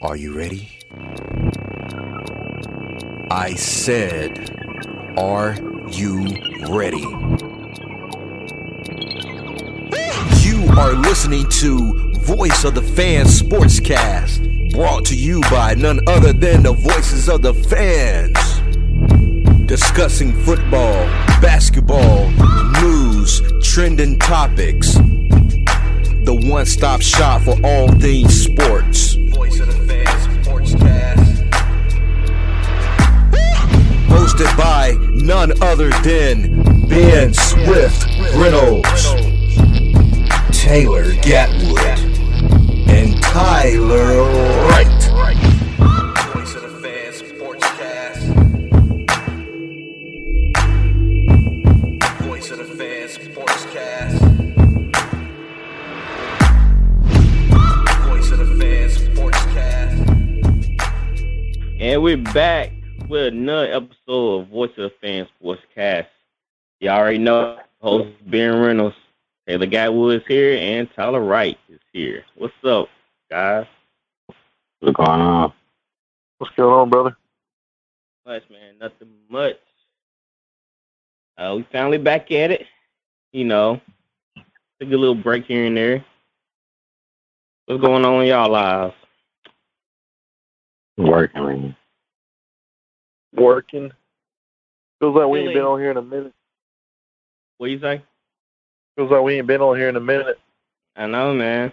Are you ready? I said, are you ready? You are listening to Voice of the Fans Sportscast, brought to you by none other than the voices of the fans. Discussing football, basketball, news, trending topics. The one-stop shop for all things sports. Voice of the Fans Sportscast. Hosted by none other than Ben Swift Reynolds, Taylor Gatwood, and Tyler Wright. Voice of the Fans Sportscast. Voice of the Fans Sportscast. Voice of the Fans Sportscast. And we're back with another episode of Voice of the Fans Sportscast. You already know, host Ben Reynolds, Taylor Gatwood is here, and Tyler Wright is here. What's up, guys? What's going on? What's going on, brother? Much, man. Nothing much. We finally back at it. You know, took a little break here and there. What's going on in y'all lives? Working. Feels like we ain't been on here in a minute. What you say? Feels like we ain't been on here in a minute. I know, man.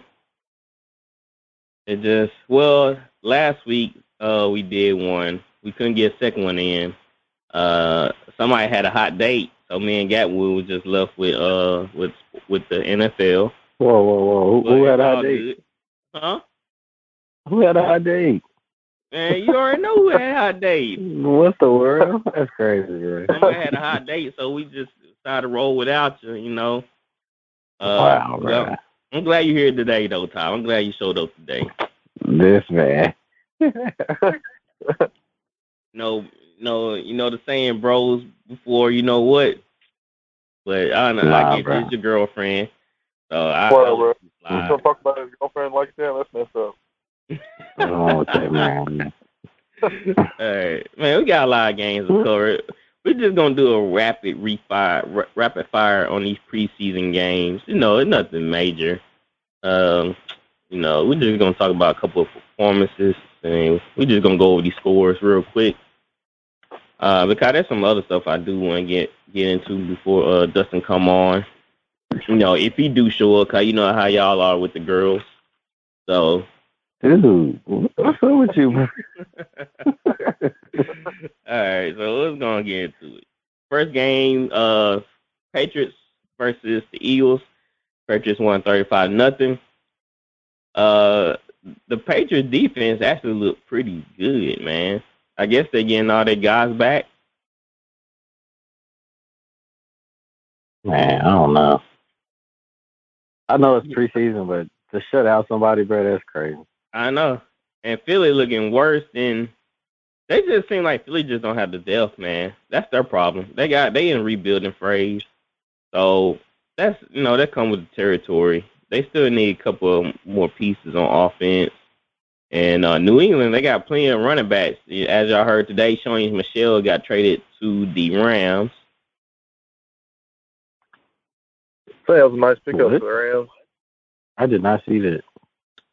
Last week we did one. We couldn't get a second one in. Somebody had a hot date, so me and Gatwood was just left with the NFL. Whoa. Who had a hot date? Good. Huh? Who had a hot date? Man, you already know who had a hot date. What the world? That's crazy, bro. Somebody had a hot date, so we just decided to roll without you, you know. Wow, bro. Well, I'm glad you're here today, though, Ty. I'm glad you showed up today. This man. No, you know the saying, bros, before you know what. But I don't know. I get bro. this your girlfriend. So Bro. We don't talk about his girlfriend like that. That's messed up. Oh, okay, man. All right, man. We got a lot of games to cover. We're just gonna do a rapid fire on these preseason games. You know, it's nothing major. You know, we're just gonna talk about a couple of performances, and we're just gonna go over these scores real quick. Because there's some other stuff I do want to get into before Dustin come on. You know, if he do show up, cause you know how y'all are with the girls. So. Dude, what's up with you, man? All right, so let's go and get into it. First game, Patriots versus the Eagles. Patriots won 35-0. The Patriots defense actually looked pretty good, man. I guess they're getting all their guys back. Man, I don't know. I know it's preseason, but to shut out somebody, bro, that's crazy. I know. And Philly looking worse than they just seem like Philly just don't have the depth, man. That's their problem. They in rebuilding phase. So that's that comes with the territory. They still need a couple of more pieces on offense. And New England, they got plenty of running backs. As y'all heard today, Shoney Michel got traded to the Rams. So that was a nice pickup for the Rams. I did not see that.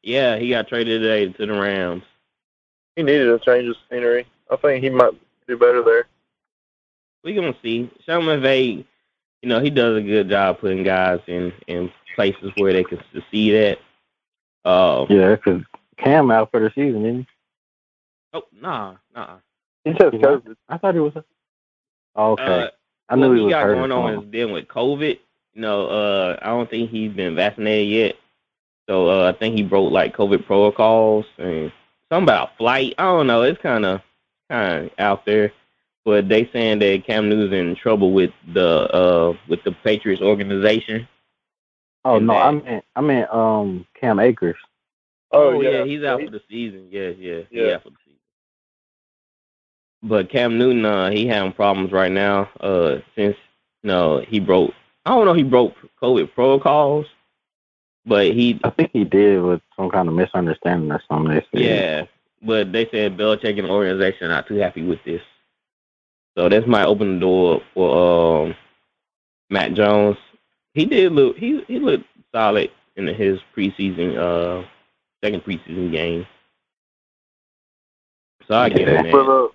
Yeah, he got traded today to the Rams. He needed a change of scenery. I think he might do better there. We're going to see. Sean McVay, you know, he does a good job putting guys in places where they can succeed at. Yeah, because Cam out for the season, isn't he? Oh, nah. He just COVID. I thought he was. Okay. I knew he was got hurt. Going on is dealing with COVID. You know, I don't think he's been vaccinated yet. So I think he broke like COVID protocols and something about flight. I don't know. It's kind of out there, but they saying that Cam Newton's in trouble with the Patriots organization. Oh no, I meant Cam Akers. Oh yeah, he's out for the season. Yeah, he's out for the season. But Cam Newton, he having problems right now. Since he broke. I don't know. He broke COVID protocols. But I think he did with some kind of misunderstanding or something. Yeah, but they said Belichick and the organization are not too happy with this. So this might open the door for Matt Jones. He looked solid in his preseason second preseason game. So I give him that. But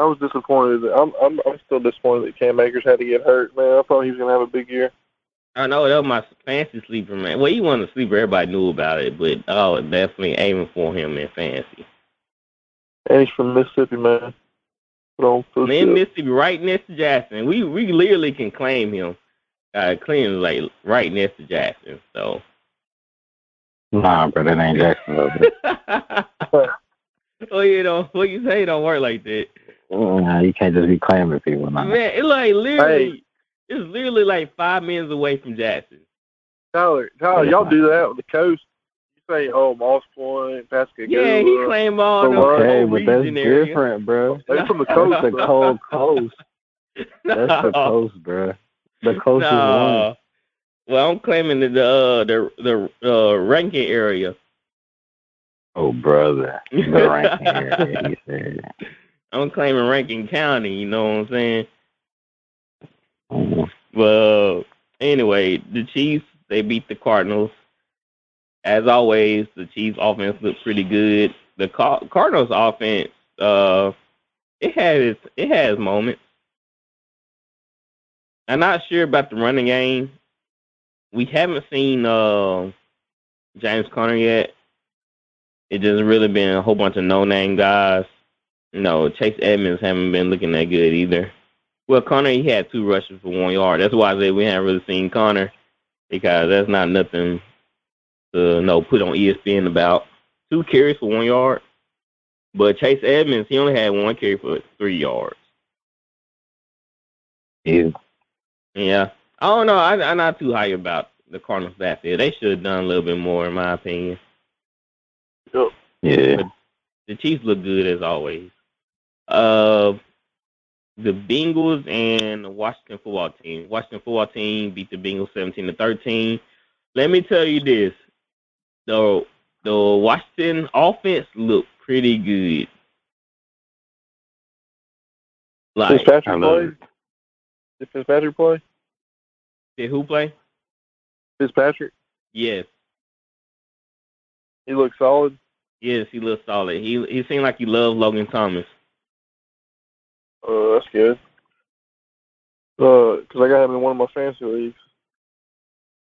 I was disappointed. I'm still disappointed that Cam Akers had to get hurt, man. I thought he was gonna have a big year. I know that was my fancy sleeper, man. Well, he wasn't a sleeper. Everybody knew about it, but I was definitely aiming for him in fancy. And he's from Mississippi, man. In Mississippi, right next to Jackson. We literally can claim him. Cleveland's like right next to Jackson. So. Nah, bro, that ain't Jacksonville. Oh, you know what you say don't work like that. Nah, you can't just be claiming people. Nah. Man, it's like literally, it's literally like 5 minutes away from Jackson. Tyler, y'all do that with the coast. You say, Moss Point, Pascagoula. Yeah, he claimed all the okay, whole but that's region area. different, bro. They're from the coast. That's the cold coast. That's the coast, bro. The coast is one. Well, I'm claiming the Rankin area. Oh, brother. The Rankin area, he said. I'm claiming Rankin County, you know what I'm saying? Mm-hmm. Well, anyway, the Chiefs, they beat the Cardinals. As always, the Chiefs' offense looked pretty good. The Cardinals' offense, it has moments. I'm not sure about the running game. We haven't seen James Conner yet. It just really been a whole bunch of no-name guys. No, Chase Edmonds haven't been looking that good either. Well, Conner, he had 2 rushes for 1 yard. That's why I said we haven't really seen Conner, because that's not nothing to put on ESPN about. 2 carries for 1 yard. But Chase Edmonds, he only had 1 carry for 3 yards. Yeah. I don't know. I'm not too high about the Cardinals backfield. They should have done a little bit more, in my opinion. Yep. Yeah. But the Chiefs look good as always. The Bengals and the Washington football team. Washington football team beat the Bengals 17-13. Let me tell you this: the Washington offense looked pretty good. Like, Fitzpatrick played? Did Fitzpatrick play? Did who play? Fitzpatrick. Yes. He looked solid. Yes, he looked solid. He seemed like he loved Logan Thomas. That's good. Because I got him in one of my fantasy leagues.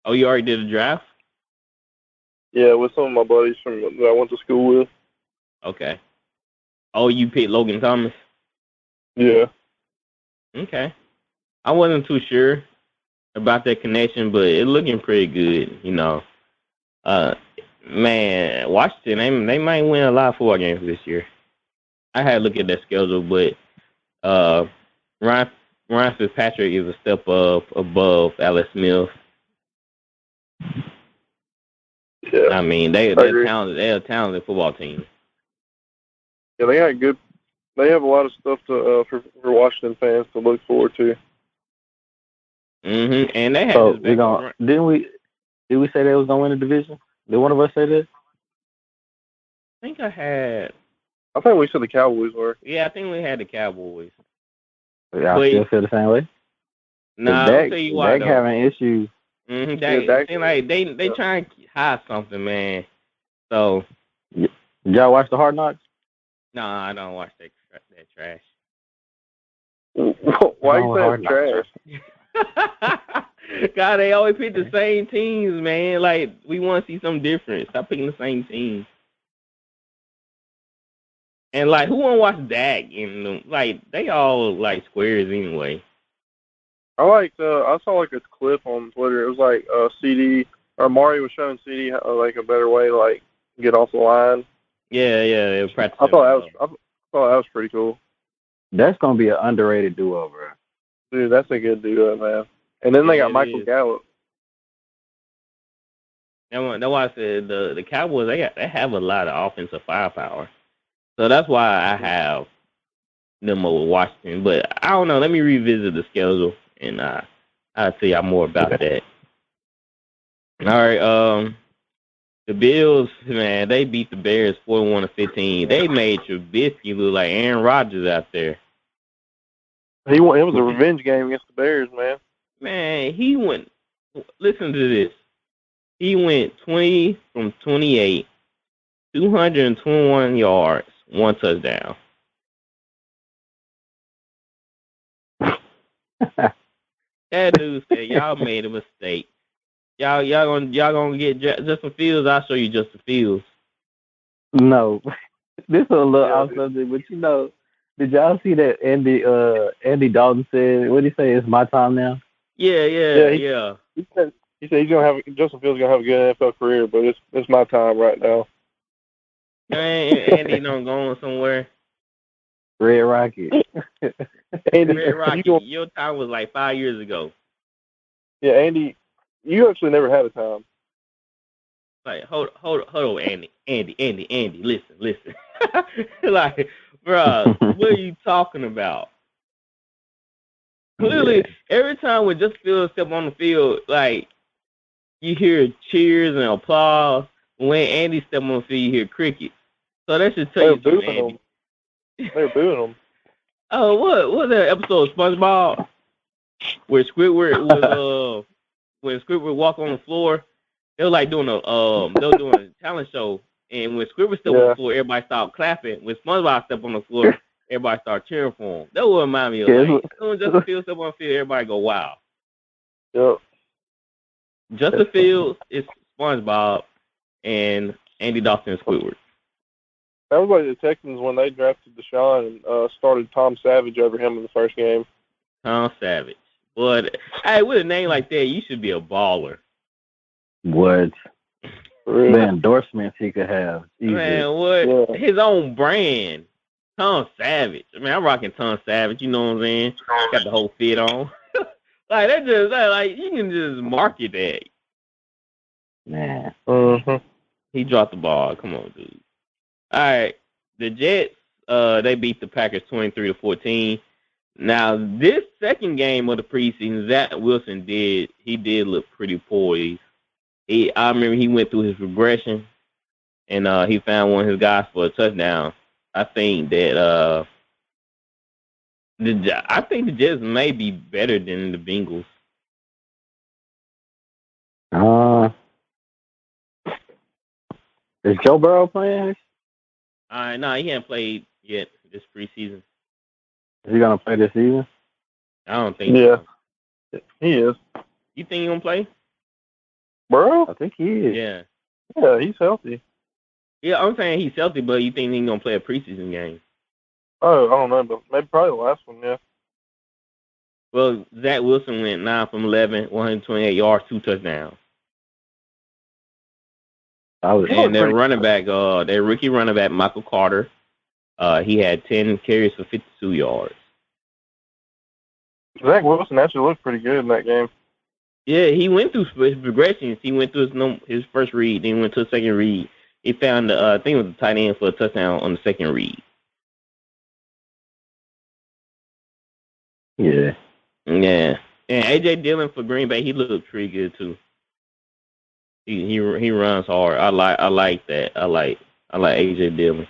Oh, you already did a draft? Yeah, with some of my buddies that I went to school with. Okay. Oh, you picked Logan Thomas? Yeah. Okay. I wasn't too sure about that connection, but it's looking pretty good, you know. Man, Washington, they might win a lot of football games this year. I had to look at their schedule, but Ryan Fitzpatrick is a step above Alex Smith. Yeah. I mean, they're talented. They're a talented football team. Yeah, they got good. They have a lot of stuff to for Washington fans to look forward to. Mm-hmm. And they had did we say they was gonna win the division? Did one of us say that? I think I had. I think we said the Cowboys were. Yeah, I think we had the Cowboys. Y'all still feel the same way? Nah, I'll tell you why. Dak having issues. Mm-hmm. Dak seem like they trying to hide something, man. So. Y'all watch the Hard Knocks? No, I don't watch that trash. Why you saying trash? God, they always pick the same teams, man. Like, we want to see something different. Stop picking the same teams. And, like, who want to watch Dak? And, like, they all, like, squares anyway. I saw, like, a clip on Twitter. It was, like, CD, or Mario was showing CD, like, a better way to, like, get off the line. Yeah, it was practice. I thought that was pretty cool. That's going to be an underrated duo, bro. Dude, that's a good duo, man. And then they got Michael Gallup. That's why I said the Cowboys, they have a lot of offensive firepower. So that's why I have them over Washington. But I don't know. Let me revisit the schedule, and I'll tell y'all more about that. All right. The Bills, man, they beat the Bears 41-15. They made Trubisky look like Aaron Rodgers out there. It was a revenge game against the Bears, man. Man, he went. Listen to this. He went 20 from 28, 221 yards, 1 touchdown. That dude said, "Y'all made a mistake. Y'all gonna get Justin Fields. I'll show you Justin Fields." No, this is a little off subject, but did y'all see that Andy Dalton said? What did he say? It's my time now. Yeah. He said he's gonna have Justin Fields gonna have a good NFL career, but it's my time right now. Andy don't go on somewhere. Red Rocket. Andy, Red Rocket. Your time was like 5 years ago. Yeah, Andy, you actually never had a time. Like, hold on, Andy, listen. Like, bro, what are you talking about? Clearly, every time when Justin Fields step on the field, like, you hear cheers and applause. When Andy step on the field, you hear crickets. So that should tell you something, Andy. They're booing him. Oh, what was that episode of SpongeBob where Squidward was when Squidward walked on the floor? They were like doing a talent show, and when Squidward stepped on the floor, everybody stopped clapping. When SpongeBob stepped on the floor, everybody started cheering for him. That would remind me of when Justin Fields step on the field, everybody go wow. Yep. Justin Fields is SpongeBob, and Andy Dalton is Squidward. That was like the Texans when they drafted Deshaun and started Tom Savage over him in the first game. Tom Savage. But, hey, with a name like that, you should be a baller. What? The endorsements he could have. Easy. Man, what? Yeah. His own brand. Tom Savage. I mean, I'm rocking Tom Savage, you know what I'm saying? Got the whole fit on. Like, you can just market that. Man. Mm-hmm. He dropped the ball. Come on, dude. All right, the Jets, they beat the Packers 23-14. Now, this second game of the preseason, Zach Wilson did look pretty poised. I remember he went through his regression, and he found one of his guys for a touchdown. I think that the Jets may be better than the Bengals. Is Joe Burrow playing? No, he hasn't played yet this preseason. Is he gonna play this season? I don't think so. He is. You think he's gonna play? Burrow? I think he is. Yeah. Yeah, he's healthy. Yeah, I'm saying he's healthy, but you think he's gonna play a preseason game? Oh, I don't know, but maybe probably the last one, yeah. Well, Zach Wilson went 9 from 11, 128 yards, 2 touchdowns. And their running back, their rookie running back, Michael Carter, he had 10 carries for 52 yards. Zach Wilson actually looked pretty good in that game. Yeah, he went through his progressions. He went through his first read, then went to a second read. He found, I think it was a tight end for a touchdown on the second read. Yeah. Yeah. And A.J. Dillon for Green Bay, he looked pretty good, too. He runs hard. I like that. I like A.J. Dillon.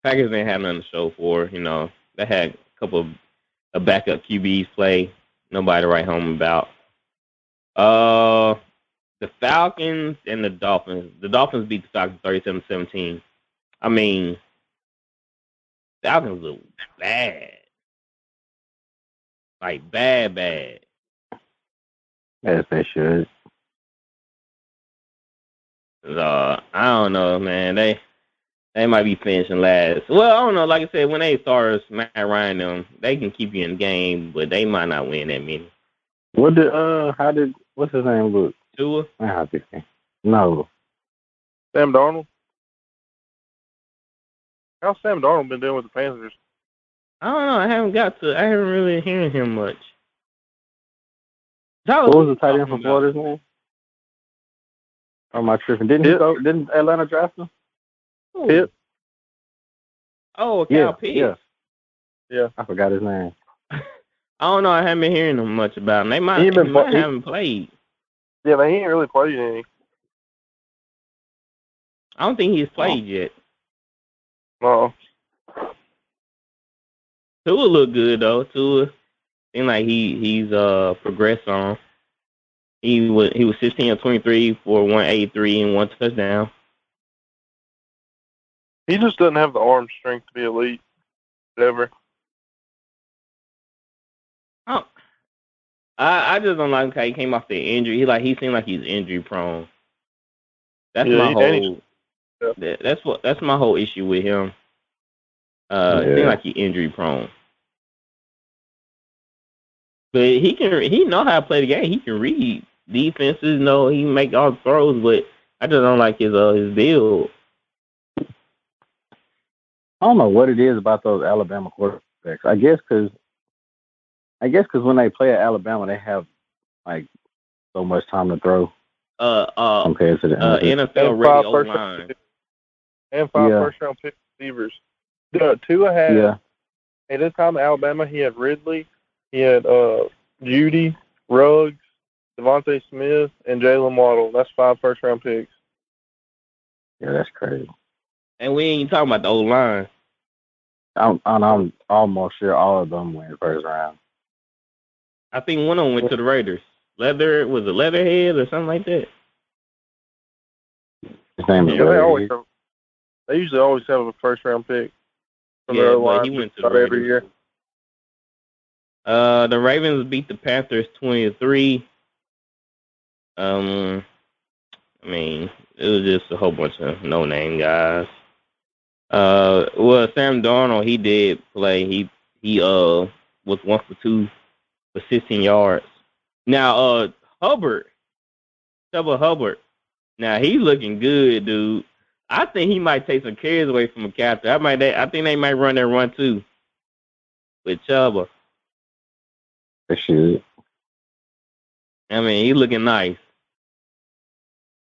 Packers didn't have nothing to show for. You know, they had a couple of backup QBs play. Nobody to write home about. The Falcons and the Dolphins. The Dolphins beat the Falcons 37-17. I mean, Falcons look bad. Like, bad. Yes, they should. I don't know, man. They might be finishing last. Well, I don't know. Like I said, when they start Matt Ryan them, they can keep you in the game, but they might not win that many. What's his name look? Tua? No. Sam Darnold? How's Sam Darnold been doing with the Panthers? I don't know. I haven't really heard him much. What was the tight end from Florida's name? Or am I tripping? Didn't Atlanta draft him? Pitt. Oh, Kyle Pitts. Yeah. I forgot his name. I don't know. I haven't been hearing him much about him. They might haven't played. Yeah, but he ain't really played any. I don't think he's played yet. No. Tua look good though. Tua seems like he's progressed on. He was 16 of 23 for 183 and 1 touchdown. He just doesn't have the arm strength to be elite. Ever. Oh, I just don't like how he came off the injury. He seemed like he's injury prone. That's my whole. That's my whole issue with him. It seems like he's injury prone. But he know how to play the game. He can read defenses. No, he can make all the throws. But I just don't like his build. I don't know what it is about those Alabama quarterbacks. I guess because when they play at Alabama, they have like so much time to throw compared to the NFL ready O-line. And 5 first-round pick receivers. Tua had, at this time at Alabama, he had Ridley, he had Judy, Ruggs, Devontae Smith, and Jalen Waddle. That's 5 first-round picks. Yeah, that's crazy. And we ain't talking about the O-line. I'm almost sure all of them went first round. I think one of them went to the Raiders. Was it Leatherhead or something like that? His name is Leatherhead. They usually always have a first-round pick. But he went to the Raiders every year. The Ravens beat the Panthers 20-3. I mean, it was just a whole bunch of no-name guys. Well, Sam Darnold, he did play. He was 1 for 2 for 16 yards. Now, Hubbard, now he's looking good, dude. I think he might take some carries away from McCaffrey. I think they might run that run too with Chuba. They should. I mean, he's looking nice.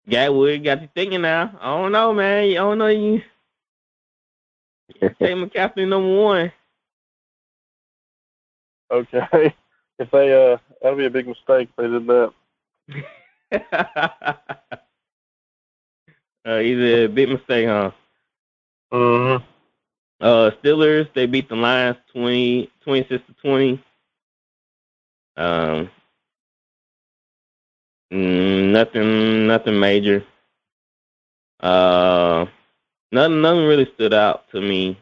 Gatwood got you thinking now. I don't know, man. I don't know you. Take McCaffrey number 1. Okay. If they that'd be a big mistake if they did that. He's a big mistake, huh? Mm-hmm. Steelers, they beat the Lions 26-20. Nothing major. Nothing really stood out to me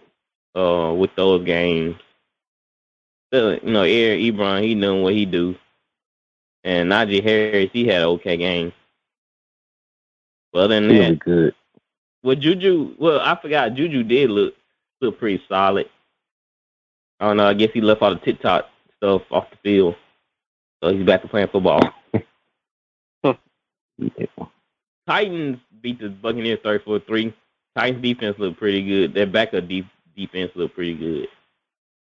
with those games. Eric Ebron, he knew what he do. And Najee Harris, he had an okay game. But other than that, really good. I forgot Juju did look pretty solid. I don't know, I guess he left all the TikTok stuff off the field. So he's back to playing football. Titans beat the Buccaneers 34-3. Titans defense looked pretty good. Their backup defense looked pretty good.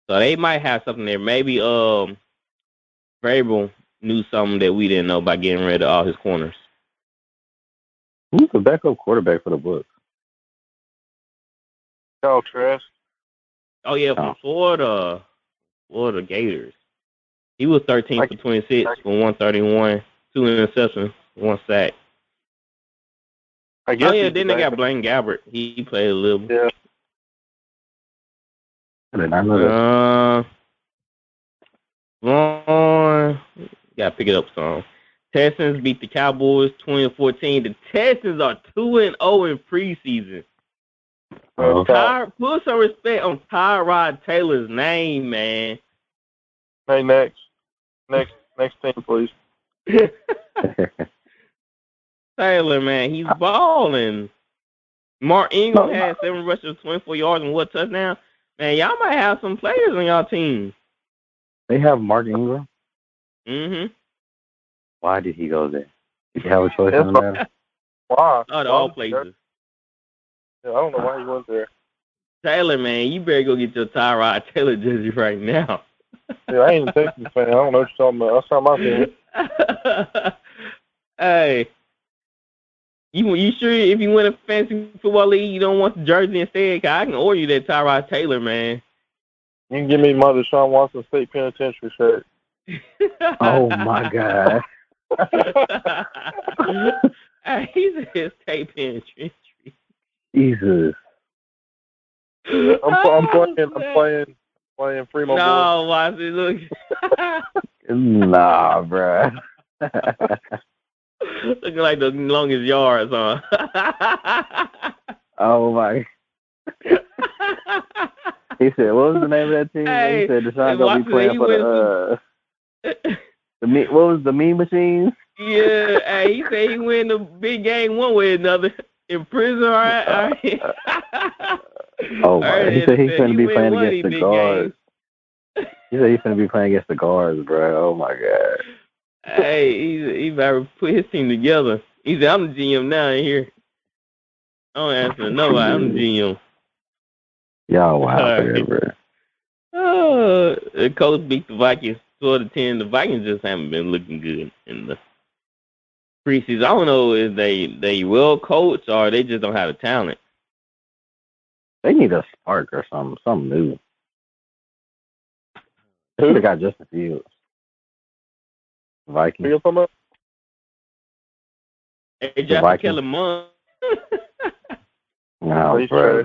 So they might have something there. Maybe Vrabel knew something that we didn't know by getting rid of all his corners. Who's the backup quarterback for the Bucs? Kyle Trask. Oh, yeah, from Florida Gators. He was 13 for 26 for 131, 2 interceptions, 1 sack. Then they got Blaine Gabbert. He played a little. Yeah. I did not know that. Gotta pick it up some. Texans beat the Cowboys 20-14. The Texans are 2-0 in preseason. Put some respect on Tyrod Taylor's name, man. Hey, next team, please. Taylor, man, he's balling. Mark Ingram had 7 rushes, 24 yards, and 1 touchdown. Man, y'all might have some players on y'all team. They have Mark Ingram? Mm-hmm. Why did he go there? Did he have a choice on that? Why? All places. Yeah, I don't know why he went there. Taylor, man, you better go get your Tyrod Taylor jersey right now. Yeah, I ain't a Texans fan. I don't know what you're talking about. That's not my team. Hey, you sure if you win a fantasy football league, you don't want the jersey instead? Cause I can order you that Tyrod Taylor, man. You can give me my Deshaun Watson State Penitentiary shirt. Oh, my God. Hey, he's a State Penitentiary. Jesus. I'm playing Primo Boy. No, watch it. Look. Nah, bro. Looking like the longest yards, huh? Oh my. He said, "What was the name of that team?" Hey, he said, "Deshaun gonna be playing for what was the Mean Machines?" Yeah, hey, he said he win the big game one way or another. In prison, all right. Oh my! He said he's gonna be playing against the guards. He said he's gonna be playing against the guards, bro. Oh my god. Hey, he better put his team together. He said, "I'm the GM now in here. I don't answer nobody. I'm the GM." Y'all wow, bro. The Colts beat the Vikings 12-10. The Vikings just haven't been looking good in the preseason. I don't know if they well coached or they just don't have the talent. They need a spark or something new. They should have got Justin Fields. Vikings. You talking about? Hey, Justin Kellerman. No, bro.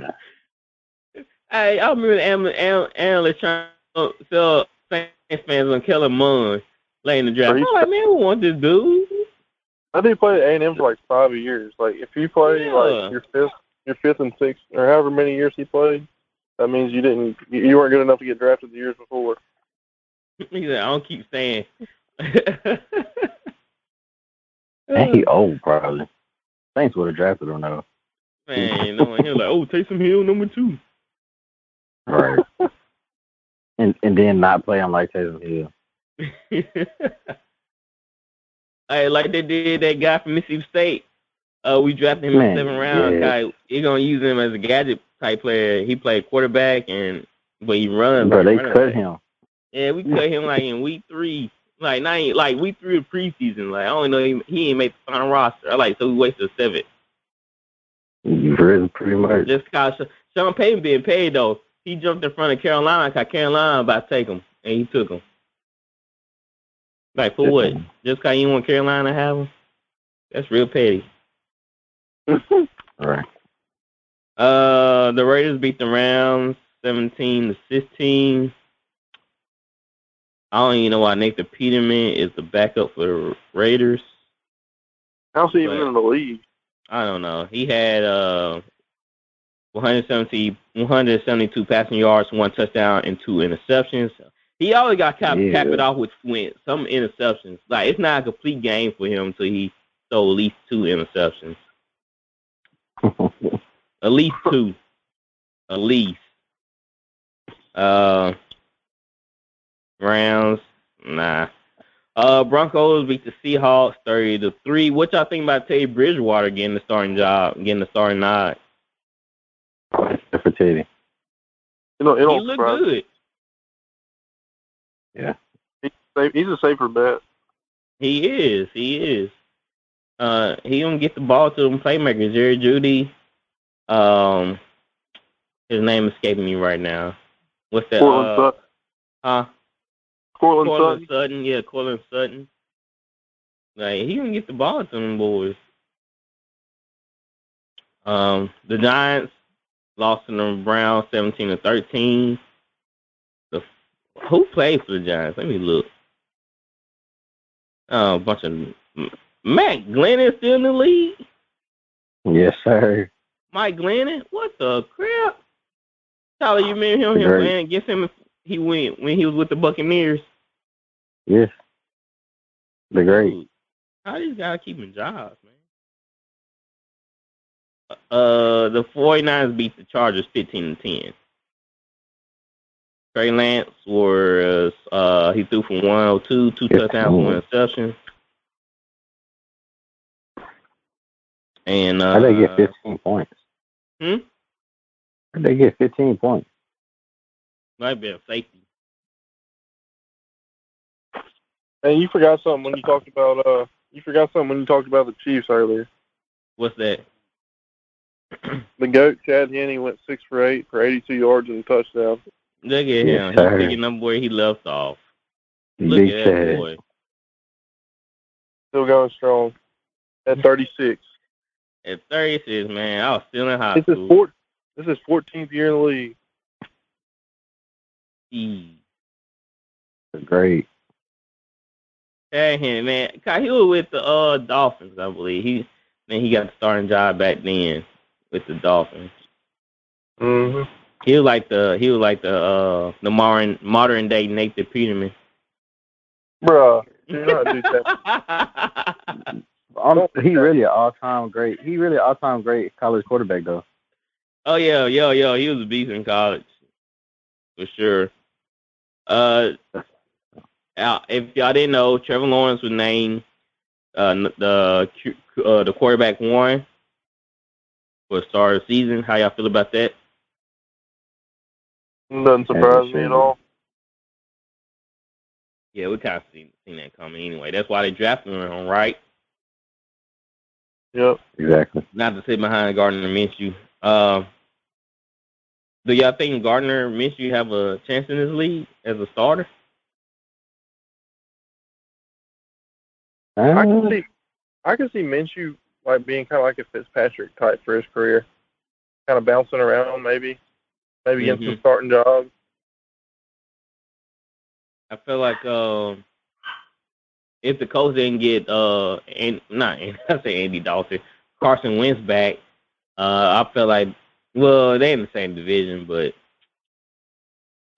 Hey, I remember analysts trying to sell Saints fans on Kellerman late in the draft. I'm like, man, who want this dude? I did play at A&M for like 5 years. Like, if you play like your fifth and sixth, or however many years he played, that means you weren't good enough to get drafted the years before. He said, I don't keep saying. And he old, probably. Saints would have drafted him, though. Man, no one here like, oh, Taysom Hill, number 2. Right. and then not play him like Taysom Hill. Hey, like they did that guy from Mississippi State. We drafted him in the 7th round. Yeah. You're going to use him as a gadget type player. He played quarterback, but he runs. But they cut him. Yeah, we cut him like in week 3. Like week 3 of preseason. Like I only know he ain't made the final roster. So we wasted a 7th. Pretty much. Just cause Sean Payton being paid though. He jumped in front of Carolina because Carolina about to take him, and he took him. Like for what? Just cause you want Carolina to have him? That's real petty. Right. The Raiders beat the Rams 17-15. I don't even know why Nathan Peterman is the backup for the Raiders. How's he even in the league? I don't know. He had 172 passing yards, 1 touchdown, and 2 interceptions. He always got cap it off with some interceptions. Like it's not a complete game for him until he throw at least 2 interceptions. At least 2. At least. Rams, nah. Broncos beat the Seahawks 30-3. What y'all think about Teddy Bridgewater getting the starting nod? For Teddy. He looked good. Yeah. He's a safer bet. He is. He gonna get the ball to them playmakers. Jerry Jeudy. His name escaping me right now. What's that? Cortland Sutton. Yeah, Cortland Sutton. Like he gonna get the ball to them boys. The Giants lost to the Browns 17-13. Who played for the Giants? Let me look. A bunch of Matt Glennon still in the league. Yes, sir. Mike Glennon? What the crap? Tyler, you remember him playing against him he went when he was with the Buccaneers? Yes. The great. How these guys keeping jobs, man? The 49ers beat the Chargers 15-10. Trey Lance was he threw for 102, 2 touchdowns, 1 interception. And how'd they get 15 points? How'd they get 15 points? Might be a safety. And you forgot something when you talked about the Chiefs earlier. What's that? The GOAT, Chad Henne, went 6 for 8 for 82 yards and a touchdown. Look at him. He's picking up where he left off. Look at that boy. Still going strong at 36. At 36, man, I was still in high school. This is 14th year in the league. Great. Hey, him, man. He was with the Dolphins, I believe. He got the starting job back then with the Dolphins. Mm-hmm. He was like the modern day Nathan Peterman. Bruh, do not do that. He really an all-time great. He really an all-time great college quarterback, though. Oh yeah. He was a beast in college, for sure. If y'all didn't know, Trevor Lawrence was named the quarterback one for the start of the season. How y'all feel about that? Doesn't surprise me at all. Yeah, we kind of seen that coming anyway. That's why they drafted him, right? Yep. Exactly. Not to sit behind Gardner Minshew. Do y'all think Gardner Minshew have a chance in this league as a starter? I can see Minshew like being kind of like a Fitzpatrick type for his career, kind of bouncing around, maybe getting some starting jobs. I feel like if the coach didn't get Andy Dalton, Carson Wentz back, I feel like they in the same division, but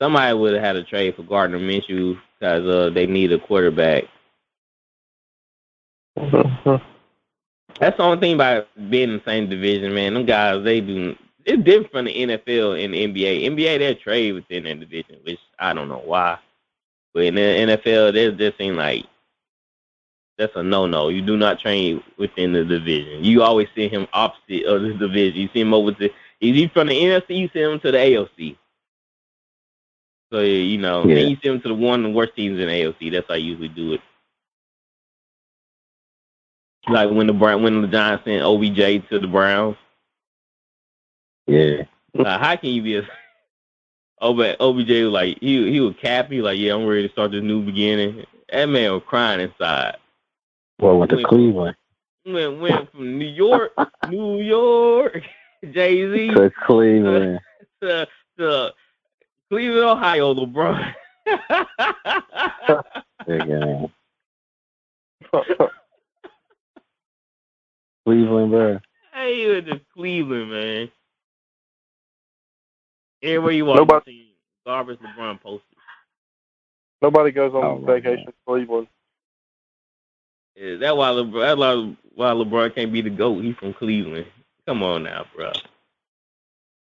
somebody would have had a trade for Gardner Minshew because they need a quarterback. That's the only thing about being in the same division, man. Them guys, it's different from the NFL and the NBA. NBA, they'll trade within that division, which I don't know why. But in the NFL, there's just seem like that's a no-no. You do not train within the division. You always see him opposite of the division. You see him over to, if he's from the NFC, you see him to the AOC. So, and you see him to one of the worst teams in the AOC. That's how you usually do it. Like when the Giants sent OBJ to the Browns. Yeah. How can you be a OBJ was like he was cappy, like, yeah, I'm ready to start this new beginning. That man was crying inside. Well, went to Cleveland. Went from New York, Jay-Z to Cleveland, to Cleveland, Ohio, LeBron. Yeah. Cleveland, bro. Hey, you went to Cleveland, man. Everywhere you walk, you see garbage LeBron posters. Nobody goes on vacation to Cleveland. Yeah, that's why LeBron can't be the GOAT. He's from Cleveland. Come on now, bro.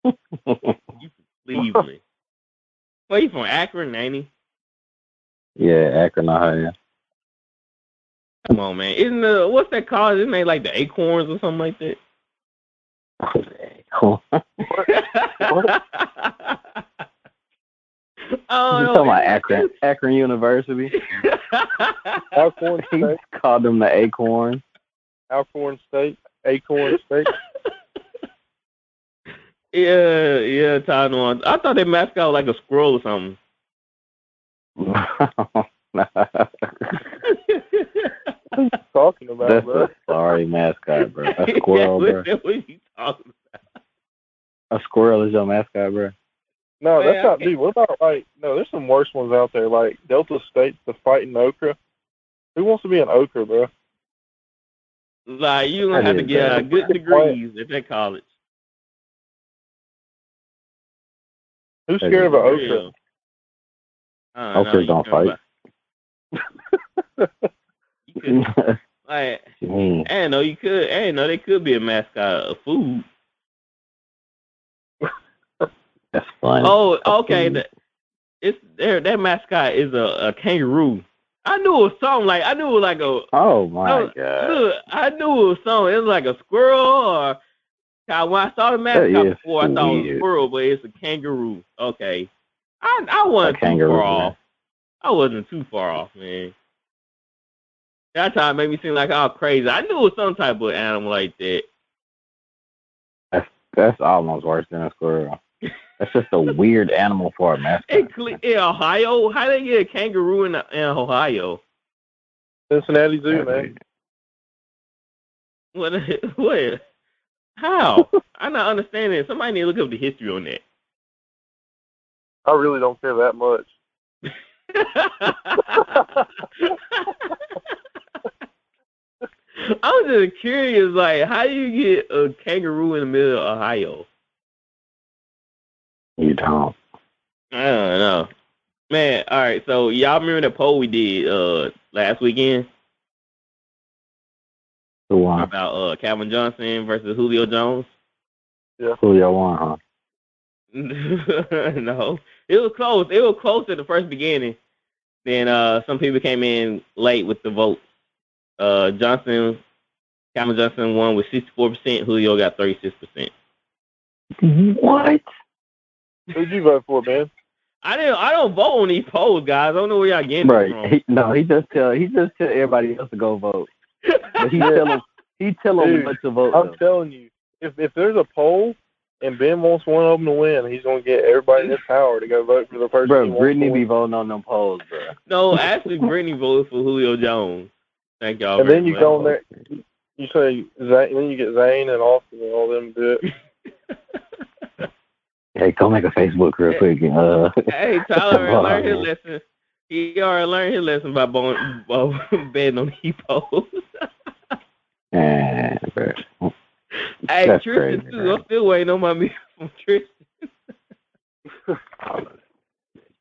You from Cleveland. Well, he from Akron, ain't he? Yeah, Akron, Ohio. Come on, man. What's that called? Isn't they like the Acorns or something like that? Cool. What? Oh, you talking about Akron University? Alcorn State. Called them the Acorn. Alcorn State. Acorn State. Yeah, Taiwan. I thought their mascot was like a squirrel or something. What are you talking about, That's bro? a sorry mascot, bro. A squirrel, bro. What are you talking about? A squirrel is your mascot, bro. No, that's not. Dude, what about there's some worse ones out there, like Delta State's the Fighting Okra. Who wants to be an okra, bro? Like, you're going to have to get good degrees at that college. Who's scared of an okra? Okras don't fight. You could, I didn't know you could. I didn't know they could be a mascot of food. That's fun. Oh, okay. That mascot is a kangaroo. I knew it was something like a. Oh my god! Look, I knew it was something. It was like a squirrel or. When I saw the mascot before, I thought it was a squirrel, but it's a kangaroo. Okay, I wasn't too far off. I wasn't too far off, man. That time made me seem like I was crazy. I knew it was some type of animal like that. That's almost worse than a squirrel. That's just a weird animal for a mascot. In Ohio? How they get a kangaroo in Ohio? Cincinnati Zoo, man. What? How? I'm not understanding. Somebody need to look up the history on that. I really don't care that much. I'm just curious, like, how do you get a kangaroo in the middle of Ohio? You don't. I don't know. Man, all right, so y'all remember the poll we did last weekend? Who won? About Calvin Johnson versus Julio Jones? Yeah. Julio won, huh? No. It was close. It was close at the first beginning. Then some people came in late with the votes. Calvin Johnson won with 64%. Julio got 36%. What? Who'd you vote for, man? I don't vote on these polls, guys. I don't know where y'all getting it from. He just tell everybody else to go vote. But he tell them what to vote. I'm telling you, if there's a poll and Ben wants one of them to win, he's gonna get everybody in his power to go vote for the person. Bro, Brittany be voting on them polls, bro. No, actually, Brittany voted for Julio Jones. Thank y'all. And then you go in there, you say Zane, then you get Zane and Austin and all them to do it. Hey, go make a Facebook real quick. Hey, Tyler learned his lesson. He already learned his lesson by betting on these polls. Bro. Hey, That's Tristan, crazy, too. bro. I'm still waiting on my meal from Tristan.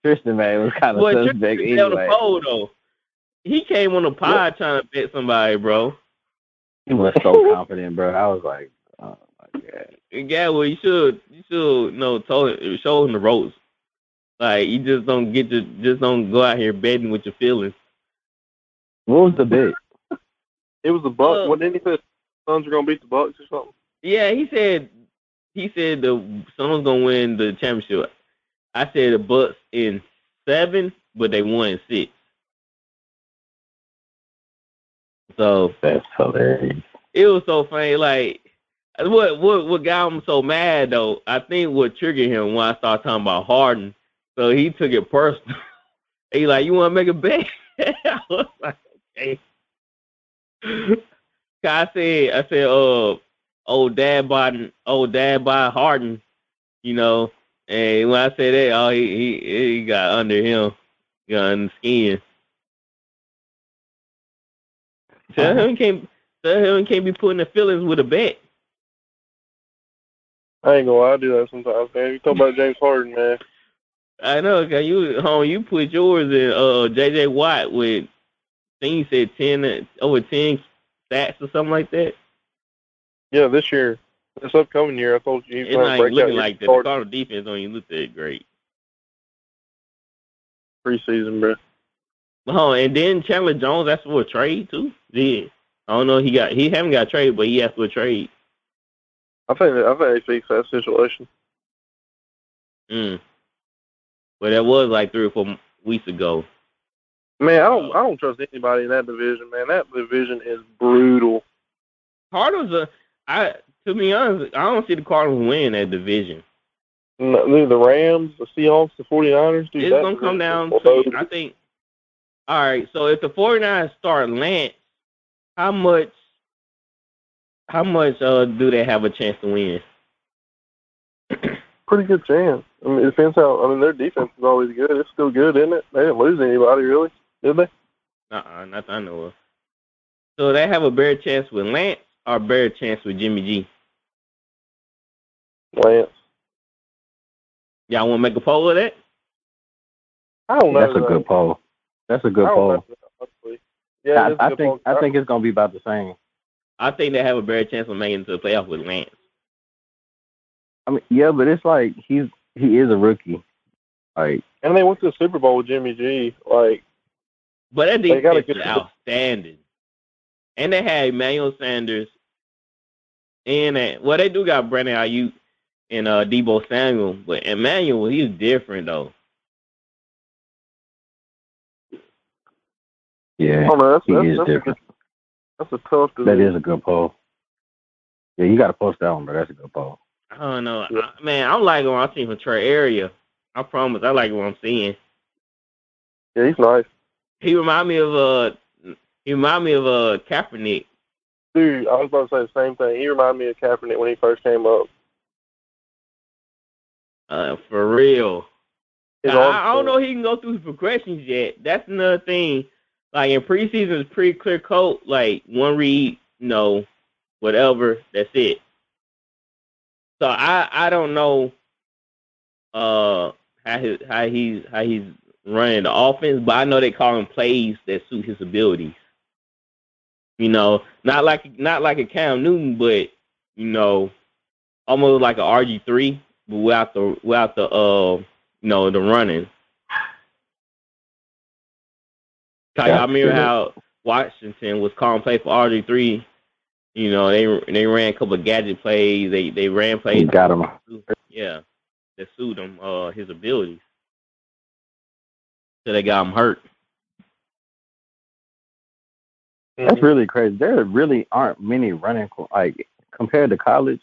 Tristan, man, was kind of suspect anyway. On the poll, though. He came on the pod trying to bet somebody, bro. He was so confident, bro. I was like, oh, my God. Yeah, well, you should show him the ropes. Like, you just don't go out here betting with your feelings. What was the bet? It was the Bucks. What didn't he say? Suns are gonna beat the Bucks or something? Yeah, he said the Suns gonna win the championship. I said the Bucks in 7, but they won in 6. So that's hilarious. It was so funny. Like, what got him so mad though? I think what triggered him when I started talking about Harden. So he took it personal. He like, you want to make a bet? I was like, okay. I said, old dad by Harden, you know. And when I said that, he got under him, got under the skin. Tell him can't be putting the feelings with a bet. I ain't gonna lie, I do that sometimes, man. You talk about James Harden, man. I know, cause you put yours in JJ Watt with, I think you said 10 over 10 stats or something like that. Yeah, this year, this upcoming year, I told you. It's not even looking like that. The Cardinal defense don't even look that great. Preseason, bro. Oh, and then Chandler Jones asked for a trade too. Yeah, I don't know. He haven't got traded, but he asked for a trade. I think they fixed that situation. But that was like 3 or 4 weeks ago. Man, I don't trust anybody in that division, man. That division is brutal. Cardinals to be honest, I don't see the Cardinals win that division. No, the Rams, the Seahawks, the 49ers. Dude, it's going to come down to, I think, all right, so if the 49ers start Lance, how much do they have a chance to win? Pretty good chance. I mean, it depends how. I mean, their defense is always good. It's still good, isn't it? They didn't lose anybody, really, did they? Not that I know of. So they have a better chance with Lance or a better chance with Jimmy G? Lance. Y'all want to make a poll of that? I don't know. That's a good poll. That's a good poll. Yeah, I think it's gonna be about the same. I think they have a better chance of making it to the playoff with Lance. I mean, yeah, but it's like he is a rookie. Like, and they went to the Super Bowl with Jimmy G. Like, but that defense is outstanding. And they had Emmanuel Sanders, and they do got Brandon Ayuk and Deebo Samuel, but Emmanuel, he's different though. Yeah, he is different. That's a tough division. That is a good poll. Yeah, you got to post that one, but that's a good poll. I don't know. Man, I'm liking what I'm seeing from Trey Area. I promise. I like what I'm seeing. Yeah, he's nice. He remind me of Kaepernick. Dude, I was about to say the same thing. He reminded me of Kaepernick when he first came up. For real. I don't know if he can go through his progressions yet. That's another thing. Like, in preseason, it's pretty clear coat. Like, one read, whatever, that's it. So I don't know how he's running the offense, but I know they call him plays that suit his abilities. Not like a Cam Newton, but almost like a RG3, but without the running. I remember how Washington was calling play for RG3. They ran a couple of gadget plays. They ran plays. Got him. Yeah, that suit him his abilities. So they got him hurt. That's really crazy. There really aren't many running, like, compared to college,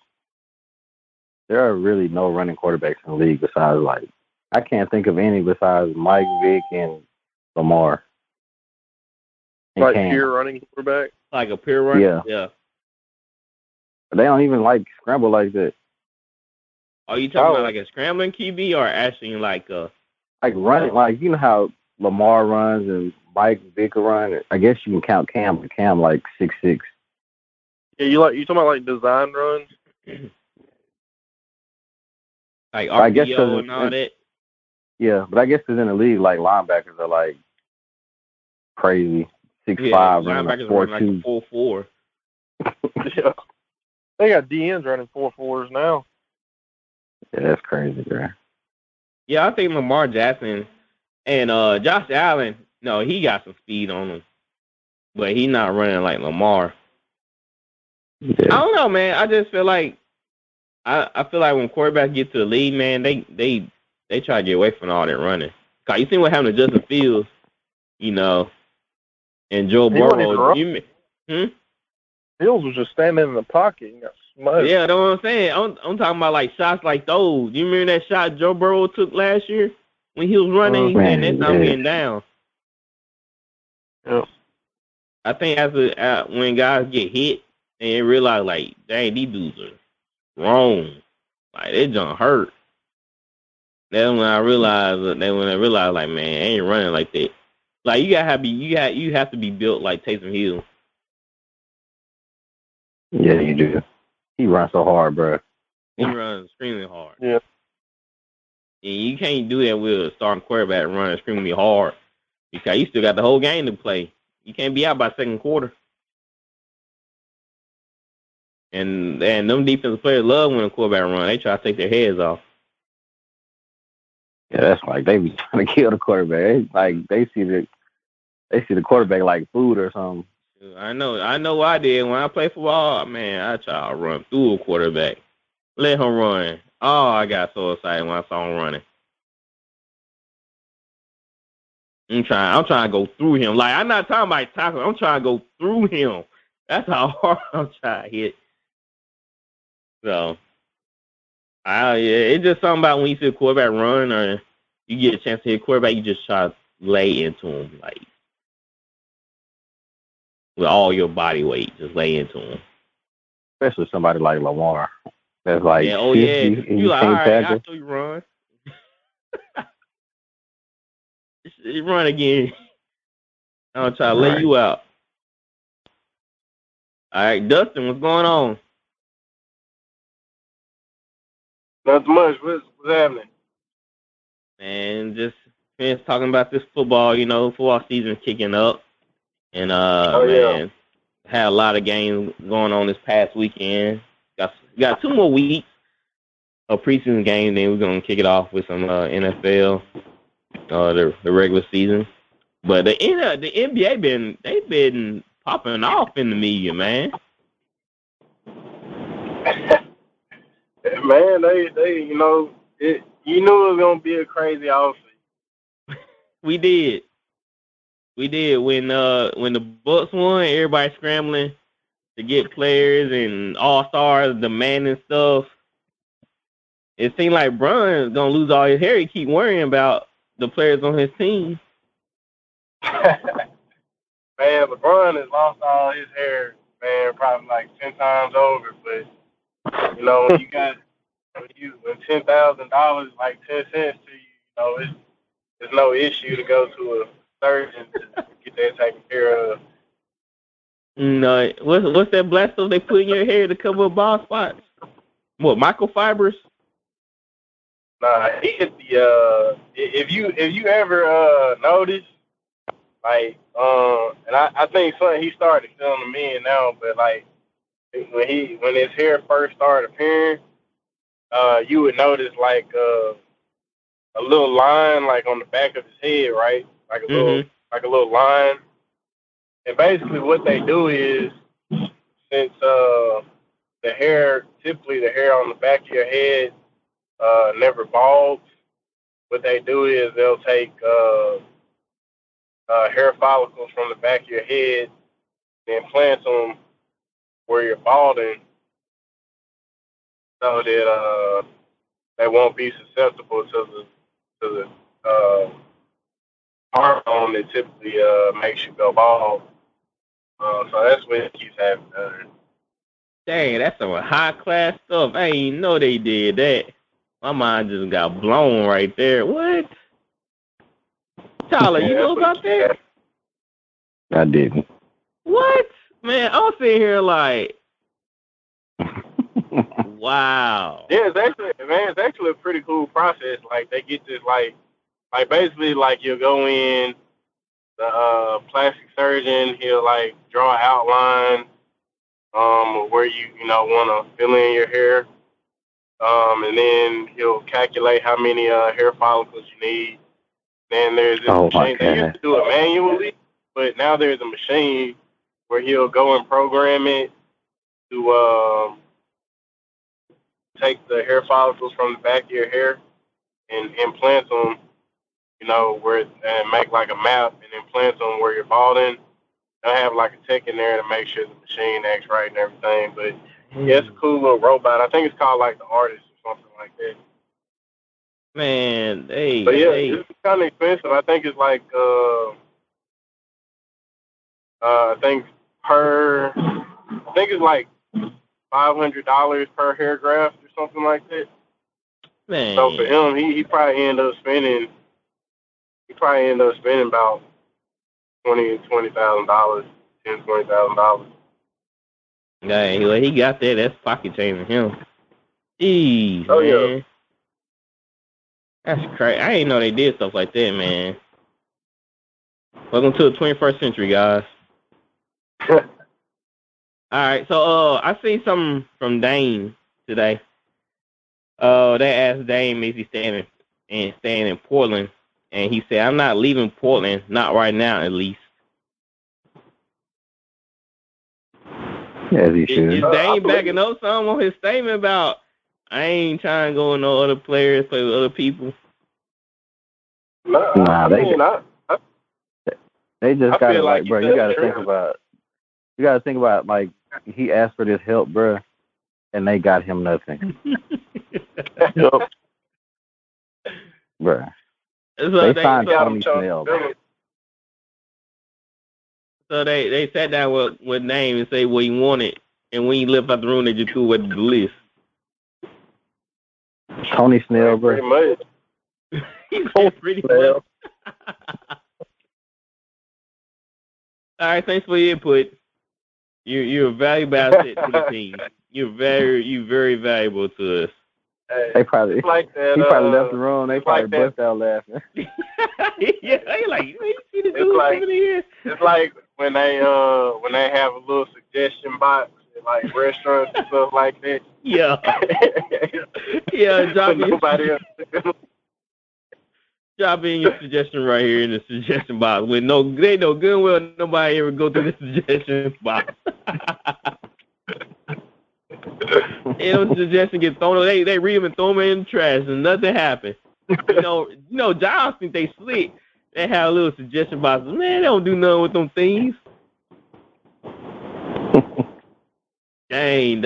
there are really no running quarterbacks in the league besides, like, I can't think of any besides Mike Vick and Lamar. Like pure running quarterback? Like a pure running? Yeah. But they don't even, like, scramble like that. Are you talking about, like, a scrambling QB or actually like a... Like running, like, you know how Lamar runs and Mike Vick run? I guess you can count Cam, but Cam, like, 6'6". Yeah, you talking about, like, design runs? Like RPO and all that? Yeah, but I guess because in the league, like, linebackers are, like, crazy. 6'5", running like 4'2". 4'4". Yeah. They got DNs running 4'4s now. Yeah, that's crazy, bro. Yeah, I think Lamar Jackson and Josh Allen, he got some speed on him. But he's not running like Lamar. Yeah. I don't know, man. I just feel like I feel like when quarterbacks get to the league, man, they try to get away from all that running. Cause you see what happened to Justin Fields, and Joe Burrow. Fields was just standing in the pocket and got smoked. Yeah, that's what I'm saying. I'm talking about, like, shots like those. You remember that shot Joe Burrow took last year when he was running? He said that's not getting down. Yeah. I think when guys get hit and they realize, like, dang, these dudes are wrong. Like, they don't hurt. That's when I realized, like, man, I ain't running like that. Like, you have to be built like Taysom Hill. Yeah, you do. He runs so hard, bro. He runs extremely hard. Yeah. And you can't do that with a starting quarterback running extremely hard because you still got the whole game to play. You can't be out by second quarter. And them defensive players love when a quarterback run. They try to take their heads off. Yeah, that's like they be trying to kill the quarterback. They see the quarterback like food or something. I know what I did when I played football. Man, I try to run through a quarterback. Let him run. Oh, I got so excited when I saw him running. I'm trying to go through him. Like, I'm not talking about tackle. I'm trying to go through him. That's how hard I'm trying to hit. So, it's just something about when you see a quarterback run or you get a chance to hit a quarterback, you just try to lay into him, like, with all your body weight, just lay into him. Especially somebody like Lamar. That's like, yeah, you like, all right, I'll show you run. Run again. I'll try to lay you out. All right, Dustin, what's going on? Not much. What's happening? Man, just finished talking about this football. Football season kicking up. And, man, had a lot of games going on this past weekend. Got 2 more weeks of preseason games, then we're going to kick it off with some NFL, the regular season. But the NBA they've been popping off in the media, man. Man, they you knew it was gonna be a crazy offseason. We did when the Bucks won, everybody scrambling to get players and all-stars demanding stuff. It seemed like Bron's gonna lose all his hair. He keep worrying about the players on his team. Man, LeBron has lost all his hair man, probably like 10 times over. But you know, when when $10,000 like 10 cents to you, you know, it's no issue to go to a surgeon to get that taken care of. No, what's that black stuff they put in your hair to cover up bald spots? What, microfibers? Nah, he hit the if you ever notice, like and I think he started filling them in now, but like when his hair first started appearing, you would notice like a little line like on the back of his head, right? Like a little line. And basically what they do is, since typically the hair on the back of your head never balds, what they do is they'll take hair follicles from the back of your head and implant them where you're balding, so that they won't be susceptible to the hormone that typically makes you go bald. So that's what keeps happening. Dang, that's some high class stuff. I ain't know they did that. My mind just got blown right there. What? Tyler, you know about that? I didn't. What? Man, I'm sitting here like, wow. Yeah, it's actually a pretty cool process. Like they get this like basically like you'll go in, the plastic surgeon, he'll like draw an outline where you want to fill in your hair, and then he'll calculate how many hair follicles you need. Then there's this machine. They used to do it manually, but now there's a machine where he'll go and program it to take the hair follicles from the back of your hair and implant them, and make like a map and implant them where you're balding. They'll have like a tech in there to make sure the machine acts right and everything. But yeah, it's a cool little robot. I think it's called like the Artist or something like that. Man, but yeah, it's kind of expensive. I think it's like I think it's like $500 per hair graft or something like that. Man. So for him, he probably ended up spending about $20,000, $20,000. Dang, well, he got that. That's pocket changing him. Jeez, oh, man. Yeah. That's crazy. I didn't know they did stuff like that, man. Welcome to the 21st century, guys. All right, so I see something from Dame today. They asked Dame is he staying in Portland, and he said, "I'm not leaving Portland, not right now, at least." Yeah, he should. Is Dame backing up some on his statement about I ain't trying to go with no other players, play with other people? Nah, they just got to like, bro. You got to think about like he asked for this help, bro, and they got him nothing. Bro, so they signed Tony Snell. So they sat down with Dame and say what he wanted, and when he left out the room, they just threw away the list. Tony Snell, bro. Pretty much. He said pretty much. All right, thanks for your input. You're a valuable asset to the team. You're very valuable to us. They probably like that, he probably left the room. They probably bust out laughing. Yeah, they like, you see the dude coming here. It's like when they have a little suggestion box at like restaurants and stuff like that. Yeah. Yeah, drop in your suggestion right here in the suggestion box. They know good and well nobody ever go through the suggestion box. Suggestion get thrown. They read them and throw them in the trash, and nothing happened. Giles think they slick. They have a little suggestion box. Man, they don't do nothing with them things. Dang.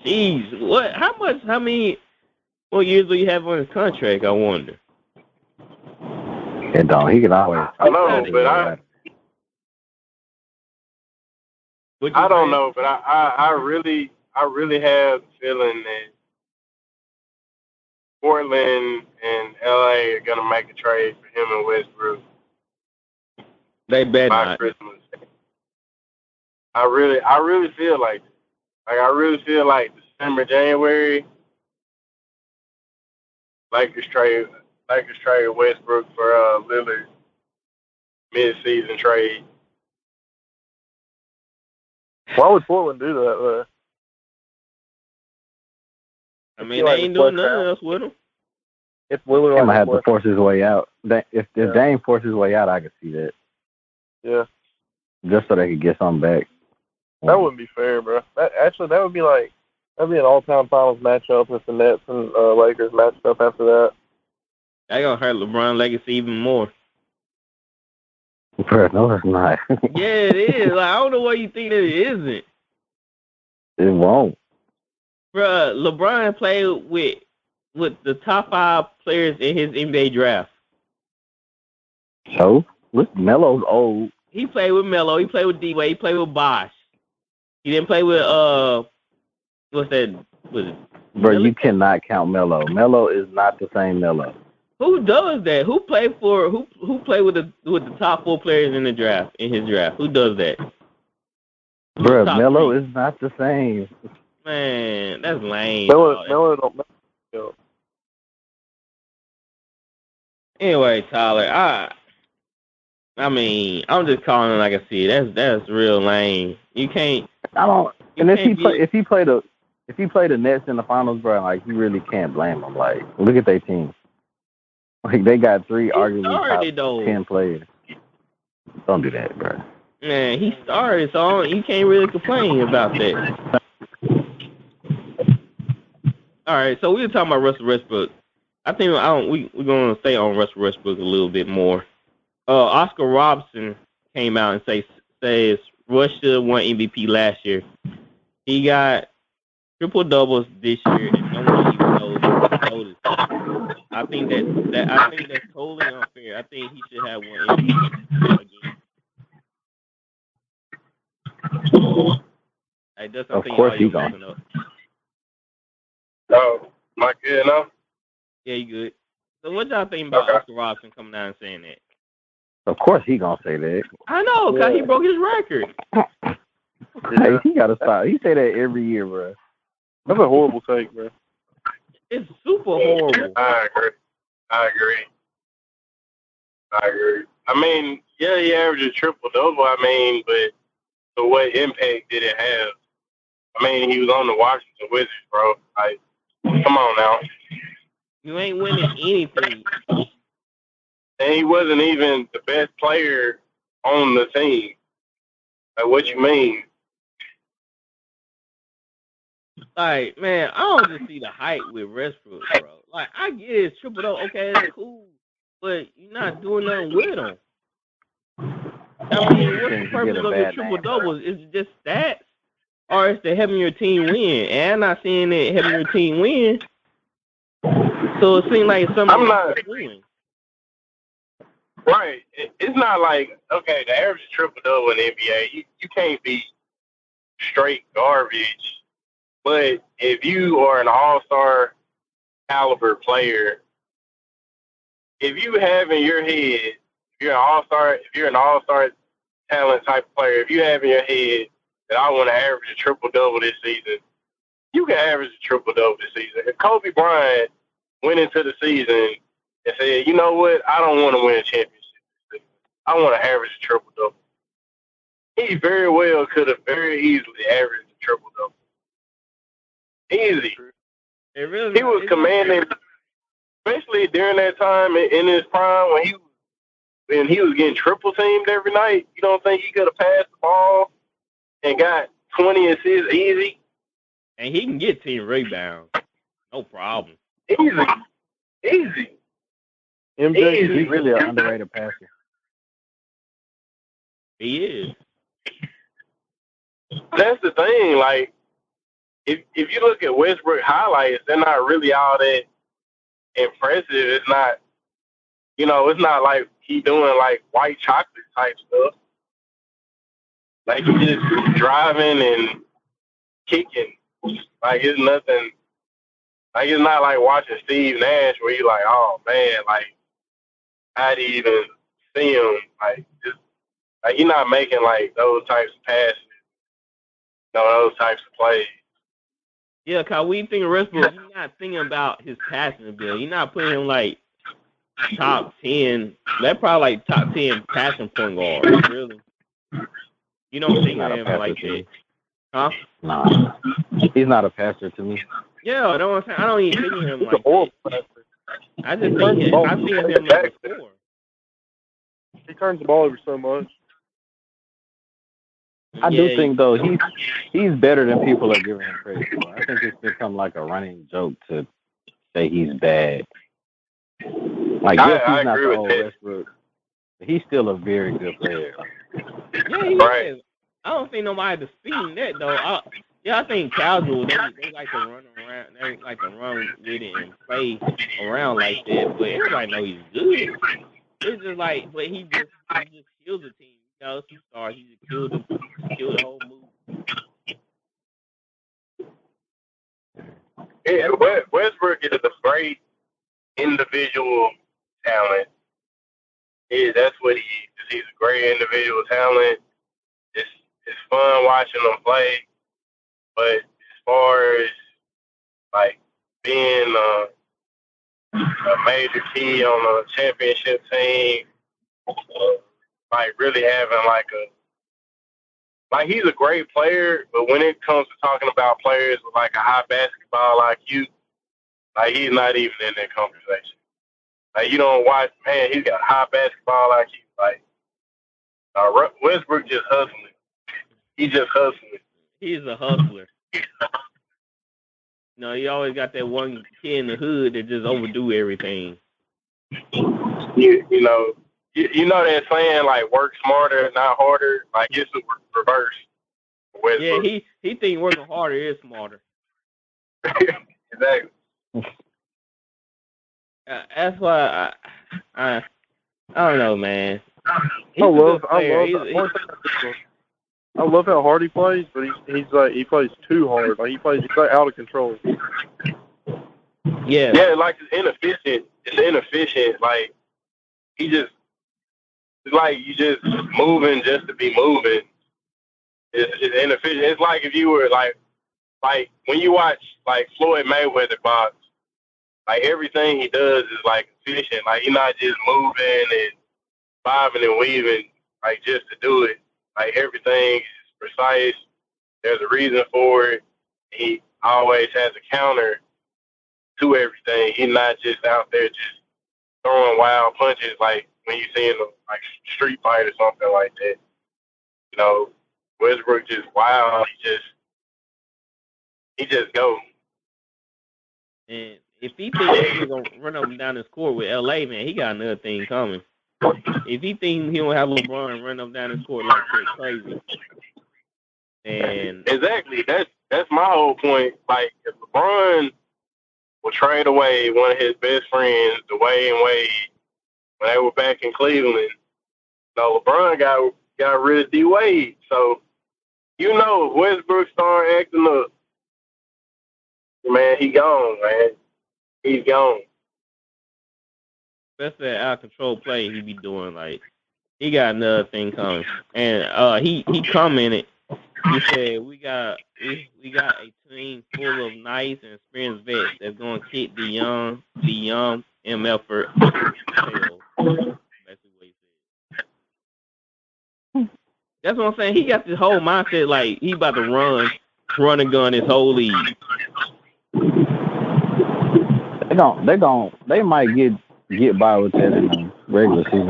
Jeez, what? How many? What years do you have on his contract? I wonder. He can always. I know, but I don't know, but I really have the feeling that Portland and LA are gonna make a trade for him and Westbrook. They bet not. Christmas. I really feel like I really feel like December, January, Lakers trade Westbrook for Lillard mid-season trade. Why would Portland do that? I mean, they ain't doing nothing else with him. If Lillard might have to force his way out. If Dame forces his way out, I could see that. Yeah. Just so they could get something back. That wouldn't be fair, bro. That would be like an all-time finals matchup if the Nets and Lakers matched up after that. That gonna hurt LeBron's legacy even more. Bro, no, it's not. Yeah, it is. Like, I don't know why you think that it isn't. It won't. Bro, LeBron played with the top 5 players in his NBA draft. So, look, Melo's old. He played with Melo. He played with D-Wade. He played with Bosh. He didn't play with what's that? Was it? Bro, you cannot count Melo. Melo is not the same Melo. Who does that? Who played with the top 4 players in his draft? Who does that? Bro, Melo is not the same. Man, that's lame. Melo don't know. Anyway, Tyler, I mean, I'm just calling it like I see it. That's real lame. You can't. I don't. And if he played the Nets in the finals, bro, like you really can't blame him. Like, look at their team. Like they got 3 arguably top 10 players. Don't do that, bro. Man, he started, so you can't really complain about that. All right, so we were talking about Russell Westbrook. I think we're going to stay on Russell Westbrook a little bit more. Oscar Robertson came out and says Russ should have won MVP last year. He got triple doubles this year, and no one even noticed. I think that's totally unfair. I think he should have won MVP again. Hey, that's of course he's going. Oh, am I good enough? Yeah, you good. So what y'all think about Oscar Robertson coming down and saying that? Of course he gonna say that. I know, because he broke his record. Hey, he gotta stop. He say that every year, bro. That's a horrible take, bro. It's super horrible. I agree. I mean, yeah, he averaged a triple-double, but so what impact did it have? I mean, he was on the Washington Wizards, bro. Like, come on now. You ain't winning anything. And he wasn't even the best player on the team. Like, what you mean? Like, man, I don't just see the hype with Westbrook, bro. Like, I get it, it's triple-double. Okay, that's cool. But you're not doing nothing with him. I mean, what's the purpose of your triple-doubles? Is it just stats? Or is it helping your team win? And I'm not seeing it helping your team win. So it seems like it's something I'm not doing. Right. It's not like, okay, the average triple-double in the NBA, you can't be straight garbage. But if you are an all-star caliber player, if you have in your head, if you're an all-star talent type of player, if you have in your head that I want to average a triple-double this season, you can average a triple-double this season. If Kobe Bryant went into the season and said, you know what, I don't want to win a championship this season. I want to average a triple-double. He very well could have very easily averaged a triple-double. Easy. He was commanding, especially during that time in his prime when he was getting triple teamed every night. You don't think he could have passed the ball and got 20 assists easy? And he can get 10 rebounds. No problem. Easy. MJ, he's really an underrated passer. He is. That's the thing. Like, if you look at Westbrook highlights, they're not really all that impressive. It's not, it's not like he doing like white chocolate type stuff. Like he's just driving and kicking. Like it's nothing. Like it's not like watching Steve Nash where you like, oh man, like how'd he even see him? Like just like he's not making like those types of passes, those types of plays. Yeah, cause we think of Westbrook, you're not thinking about his passing ability. You're not putting him like top 10. That probably like top 10 passing point guard. Really, you don't think of him like that, huh? Nah, he's not a passer to me. Yeah, I don't even think of him like that. I just think him as a scorer. He turns the ball over so much. I do think though he's better than people are giving him credit for. I think it's become like a running joke to say he's bad. Like yes, he's not the old Westbrook. He's still a very good player. Yeah, he is. I don't think nobody disputing that though. I think casual they like to run around. They like to run with it and play around like that. But everybody know he's good. It's just like, but he just kills the team. You know, superstar. He just killed the whole move. Yeah, Westbrook is a great individual talent. Yeah, that's what he is. He's a great individual talent. It's fun watching him play. But as far as like being a major key on a championship team, like really having like he's a great player, but when it comes to talking about players with like a high basketball IQ, like he's not even in that conversation. Like you don't watch, man, he's got high basketball IQ. Like Westbrook just hustling. He just hustling. He's a hustler. No, he always got that one kid in the hood that just overdo everything. You know that saying like work smarter, not harder. Like it's the reverse. Yeah, he think working harder is smarter. Exactly. That's why I don't know, man. I love how hard he plays, but he plays too hard. Like he's like out of control. Yeah. Yeah, like it's inefficient. It's inefficient. Like it's like you just moving just to be moving. It's inefficient. It's like if you were like when you watch like Floyd Mayweather box, like everything he does is like efficient. Like he's not just moving and bobbing and weaving like just to do it. Like everything is precise. There's a reason for it. He always has a counter to everything. He's not just out there just throwing wild punches like when you see him like street fight or something like that. You know, Westbrook just wild. He just go. And if he thinks he's gonna run up and down this court with LA, man, he got another thing coming. If he thinks he don't have LeBron run up down his court like that, crazy. And exactly, that's my whole point. Like if LeBron will trade away one of his best friends, Dwayne Wade, when they were back in Cleveland, LeBron got rid of D Wade. So if Westbrook started acting up, man, he gone, man. He's gone. That's that out of control play he be doing. Like he got another thing coming, and he commented. He said we got a team full of nice and experienced vets that's gonna kick the young MFer. That's what he said. That's what I'm saying. He got this whole mindset like he about to run and gun his whole league. They might get by with that in the regular season.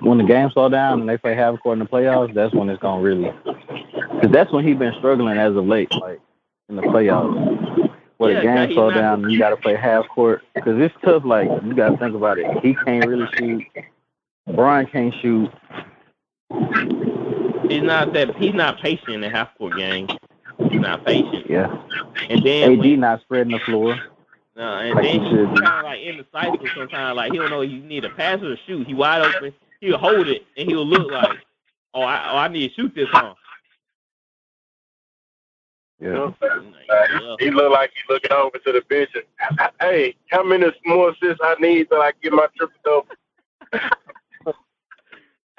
When the game slow down and they play half court in the playoffs, that's when it's gonna really. Because that's when he's been struggling as of late, like in the playoffs. Where the game slow down and you got to play half court. Because it's tough. Like you got to think about it. He can't really shoot. Brian can't shoot. He's not patient in the half court game. He's not patient. Yeah. And then AD not spreading the floor. And like then he's kind of like indecisive sometimes. Like he don't know you need a pass or a shoot. He wide open. He'll hold it and he'll look like, I need to shoot this one. Yeah. He look like he's looking over to the bench. And, hey, how many more assists I need till I get my triple-double?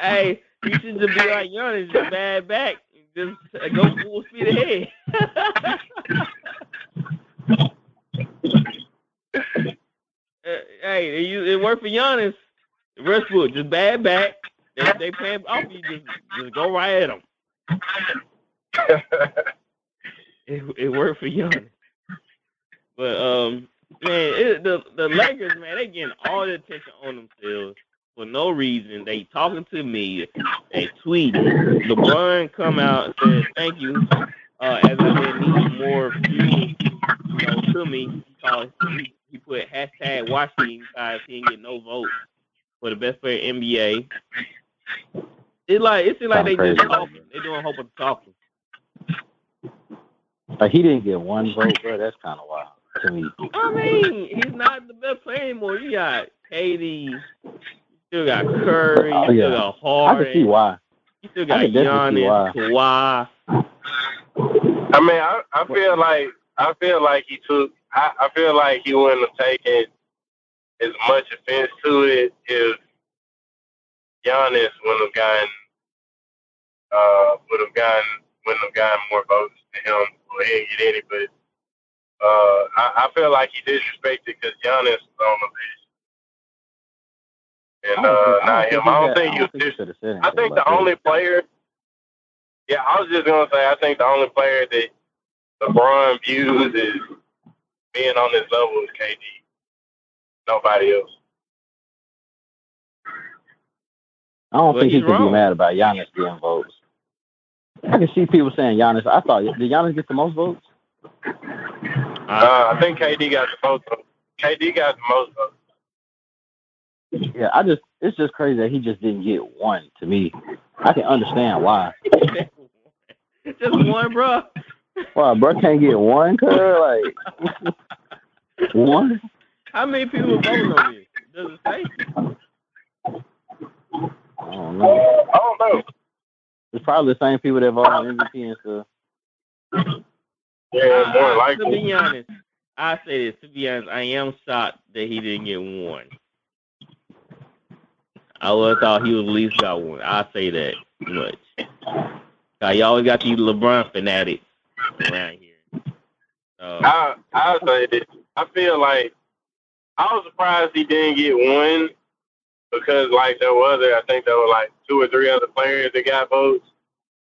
Hey, he should just be like Giannis, just bad back, just go full speed ahead. Hey, it worked for Giannis. Westbrook, just bad back. They pay off you, just go right at him. It worked for Giannis. But man, the Lakers, man, they getting all the attention on themselves for no reason. They talking to me. They tweeting. LeBron come out and said thank you, as I've been needing more fuel, to me. He put hashtag watch team because he didn't get no votes for the best player in NBA. It seems like they just talking. They doing a whole bunch of talking. Like he didn't get one vote, bro. That's kind of wild to me. I mean, he's not the best player anymore. You got KD, you still got Curry, you still got Harden. I can see why. You still got Giannis, Kawhi. I mean, I feel like he took. I feel like he wouldn't have taken as much offense to it if Giannis wouldn't have gotten more votes than him. Well, he didn't get any, but I feel like he disrespected because Giannis was on the list. And not him. I don't think he was disrespected. I think the only player. Yeah, I was just gonna say I think the only player that LeBron views as being on this level is KD. Nobody else. I don't think he could be mad about Giannis getting votes. I can see people saying Giannis. I thought, did Giannis get the most votes? I think KD got the most votes. KD got the most votes. Yeah, it's just crazy that he just didn't get one. To me, I can understand why. Just one, bro. Wow, bro can't get one, cuz like one. How many people are voting on this? Does it say? I don't know. It's probably the same people that vote on MVP and stuff. Yeah, more likely. To be honest, I say this. To be honest, I am shocked that he didn't get one. I would have thought he would at least got one. I say that much. You always got these LeBron fanatics around here. I'll say this. I feel like I was surprised he didn't get one because, like, I think there were like 2 or 3 other players that got votes.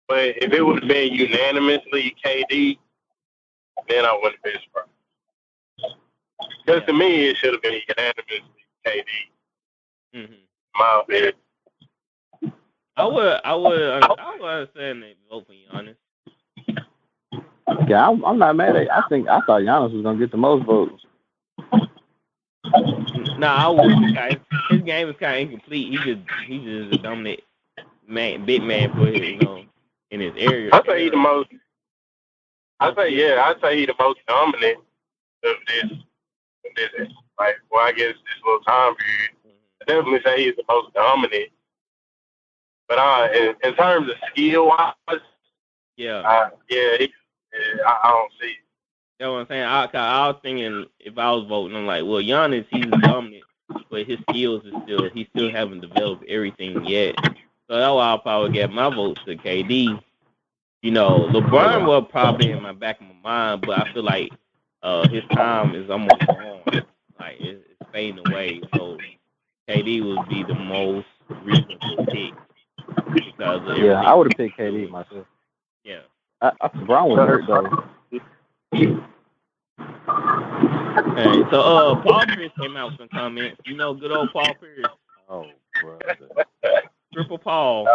But if it would have been unanimously KD, then I wouldn't have been surprised. Because to me, it should have been unanimously KD. Mm-hmm. My opinion. I would understand that vote for Giannis. Yeah, I'm not mad at it. I thought Giannis was gonna get the most votes. Nah, I wouldn't. His game is kind of incomplete. He's just a dominant big man for his, in his area. I'd say he's the most. I'd say he's the most dominant of this. Like, I guess this little time period. I definitely say he's the most dominant. But in terms of skill-wise, I don't see it. You know what I'm saying? I was thinking if I was voting, I'm like, well, Giannis, he's dominant, but his skills he still haven't developed everything yet. So that's why I'll probably get my votes to KD. LeBron was probably in my back of my mind, but I feel like his time is almost gone. Like, it's fading away. So KD would be the most reasonable pick. I would have picked KD myself. Yeah. Brown was hurt though. Hey, so Paul Pierce came out with some comments. Good old Paul Pierce. Oh, brother. Triple Paul.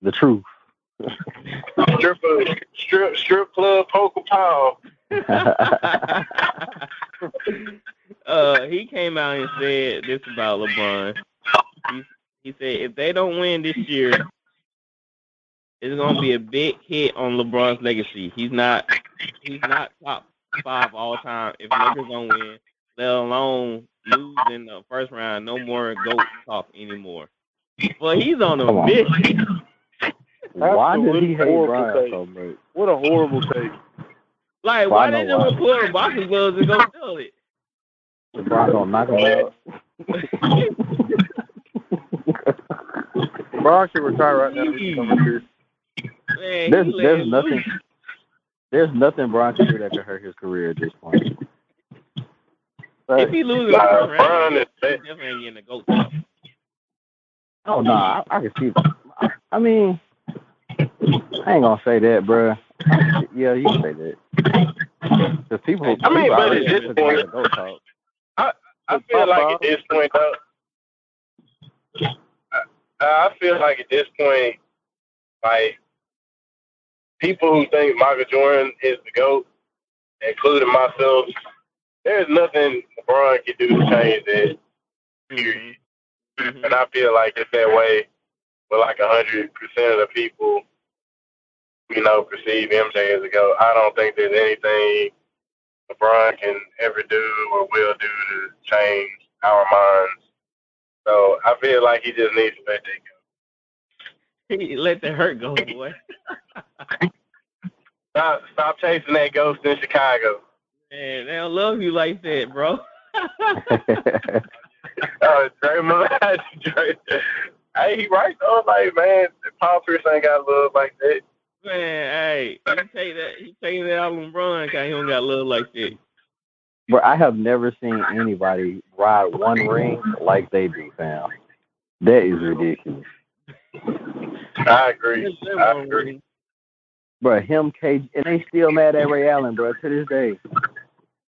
The truth. Strip club poker Paul. He came out and said this about LeBron. He said if they don't win this year, it's gonna be a big hit on LeBron's legacy. He's not top 5 all time if Lakers don't win, let alone lose in the first round. No more GOAT talk anymore. But he's on a mission. Why did he hate Brian so much? What a horrible take. Like, why they never pull the boxing gloves and go steal it? LeBron gonna knock him out. LeBron should retire right now. Man, there's nothing Bron can do that could hurt his career at this point. But, if he loses the first round, he definitely ain't getting a GOAT. Oh no, I can see that. I mean, I ain't gonna say that, bro. Yeah, you can say that. Because people, but already at this point, I feel like at this point, though, I feel like at this point, like, people who think Michael Jordan is the GOAT, including myself, there's nothing LeBron can do to change that, period. Mm-hmm. And I feel like it's that way with like 100% of the people, perceive MJ as a GOAT. I don't think there's anything LeBron can ever do or will do to change our minds. So I feel like he just needs to let that go. He let the hurt go, boy. Stop chasing that ghost in Chicago. Man, they don't love you like that, bro. Draymond. Hey, he right though. Like, man, Paul Pierce ain't got love like that. Man, hey, he take that out on LeBron because he don't got love like that. But I have never seen anybody ride one ring like they do, fam. That is ridiculous. I agree. Bro, him, KG, and they still mad at Ray Allen, bro, to this day.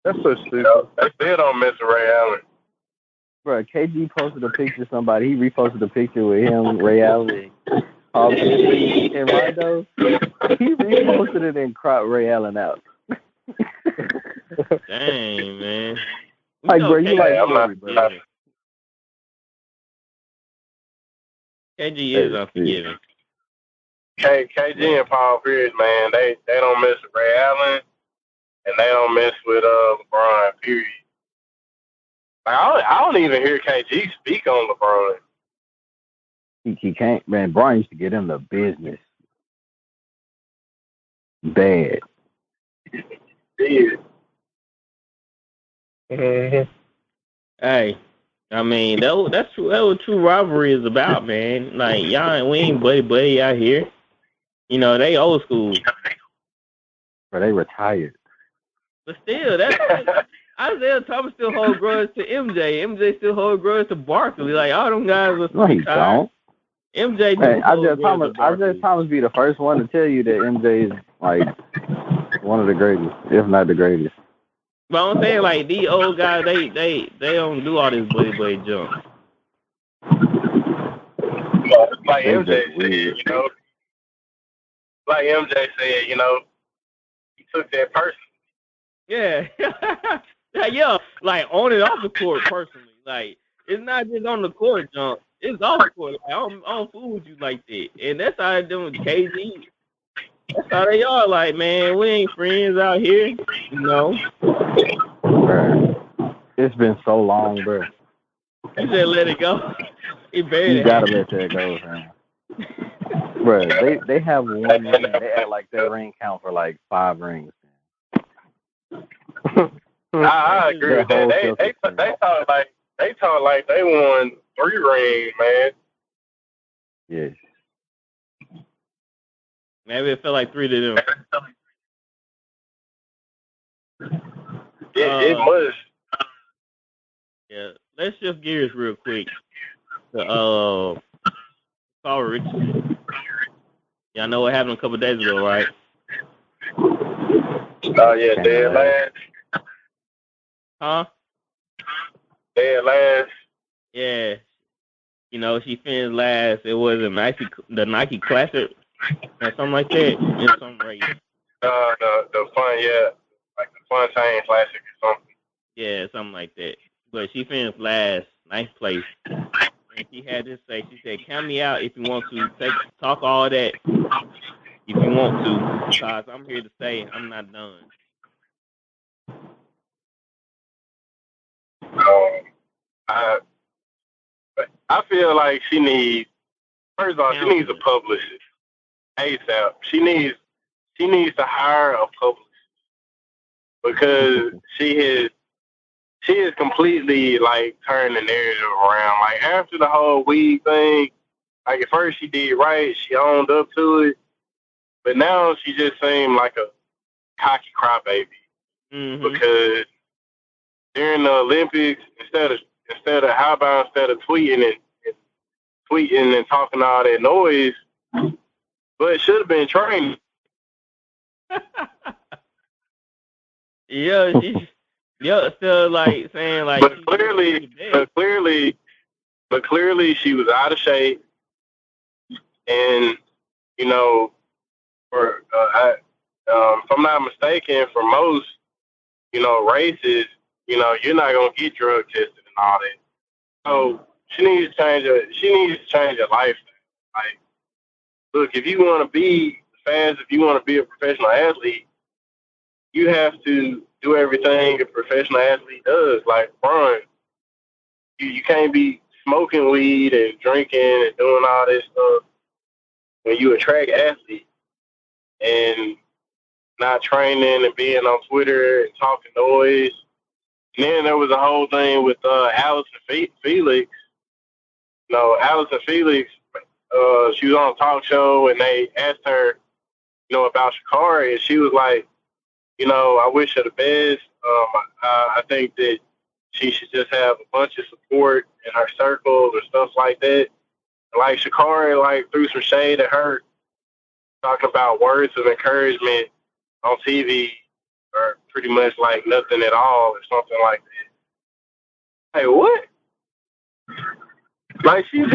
That's so stupid. They still don't mess with Ray Allen. Bro, KG posted a picture of somebody. He reposted a picture with him, Ray Allen, Paul Pierce, and Rondo. He reposted it and cropped Ray Allen out. Dang, man. Like, bro, you like story, bro. KG is unforgiving. KG and Paul Pierce, man, they don't mess with Ray Allen, and they don't mess with LeBron, period. Like, I don't even hear KG speak on LeBron. He can't, man. Brian used to get him the business. Bad. Yeah. Mm-hmm. Hey, I mean, that's what true rivalry is about, man. Like, we ain't buddy out here. They old school. But they retired. But still, Isaiah Thomas still holds grudge to MJ. MJ still holds grudge to Barkley. Like, all them guys are no, he don't. MJ Isaiah Thomas be the first one to tell you that MJ is, like, one of the greatest, if not the greatest. But I'm saying, like, these old guys, they don't do all this buddy junk. Like MJ said, Like MJ said, he took that personally. Yeah. Yeah, like, on and off the court personally. Like, it's not just on the court junk. It's off the court. Like, I don't fool with you like that. And that's how they do with KG. That's how they are. Like, man, we ain't friends out here. Bro, it's been so long, bro. You just let it go. You gotta let that go, man. Bro, they have one ring. They act like that ring count for like 5 rings. I agree with that. They talk like they won 3 rings, man. Yes. Maybe it felt like 3 to them. It must. Yeah, let's shift gears real quick to Sha'Carri Richardson. Y'all know what happened a couple days ago, right? Oh yeah, dead last. Huh? Dead last. Yeah. She finished last. It was the Nike Classic or something like that in some race. The fun, yeah, like the Fun Chain Classic or something. Yeah, something like that. But she finished last, 9th place. And she had this say, she said, count me out if you want to. Talk all that if you want to, because I'm here to say I'm not done. I feel like she needs, first of all, she needs a publicist ASAP. She needs to hire a publicist. because she has completely like turned the narrative around. Like after the whole weed thing, like at first she did right, she owned up to it, but now she just seemed like a cocky crybaby because during the Olympics, instead of tweeting and talking all that noise, but it should have been training. Yeah, still like saying like. But clearly, she was out of shape, and you know, for if I'm not mistaken, for most races, you're not gonna get drug tested and all that. So she needs to change her lifestyle. Like, look, if you want to be fast, if you want to be a professional athlete, you have to do everything a professional athlete does. Like LeBron, you can't be smoking weed and drinking and doing all this stuff when you a track athlete and not training and being on Twitter and talking noise. And then there was a whole thing with Allison Felix. Allison Felix, she was on a talk show and they asked her, about Sha'Carri, and she was like, I wish her the best. I think that she should just have a bunch of support in her circles or stuff like that. Like Sha'Carri, like threw some shade at her, talking about words of encouragement on TV, or pretty much like nothing at all, or something like that. Hey, what? Like she's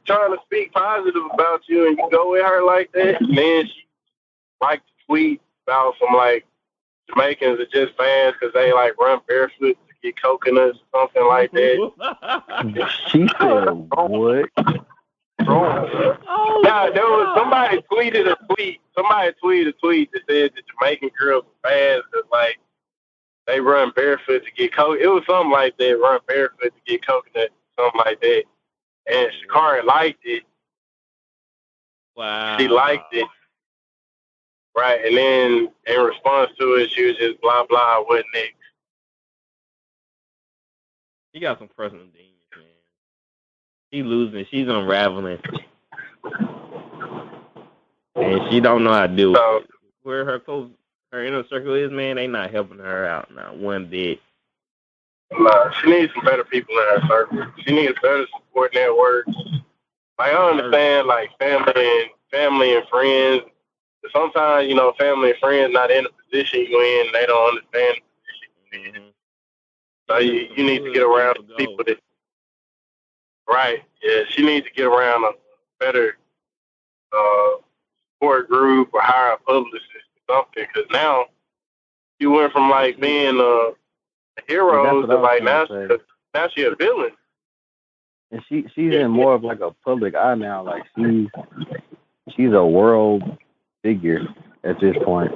trying to speak positive about you, and you go with her like that. And then she liked to tweet about some like Jamaicans are just fans because they like run barefoot to get coconuts or something like that. She said what? Nah, there was somebody tweeted a tweet. Somebody tweeted a tweet that said that Jamaican girls are fans because like they run barefoot to get coconut. It was something like that. Run barefoot to get coconut, something like that. And Sha'Carri liked it. Wow. She liked it. Right, and then in response to it, she was just blah, blah, what next? She got some personal demons, man. She losing. She's unraveling. And she don't know how to do it. Where her inner circle is, man, they not helping her out, not one bit. Nah, she needs some better people in her circle. She needs better support network. Like, I understand, like, family and friends. But sometimes, family and friends not in the position you're in. They don't understand the position you're in. So you need to get around people that... Right, yeah. She needs to get around a better support group or hire a publicist or something. Because now you went from, like, being a hero to, like, now she's a villain. And she's in more of, like, a public eye now. Like, she's a world figure at this point.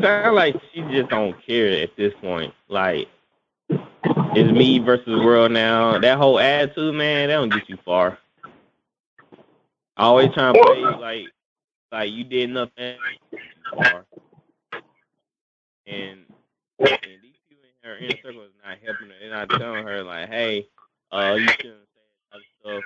Sound like she just don't care at this point. Like, it's me versus the world now. That whole attitude, man, that don't get you far. Always trying to play like you did nothing far. And these people in her inner circle is not helping her. They're not telling her like, hey, you shouldn't say that stuff,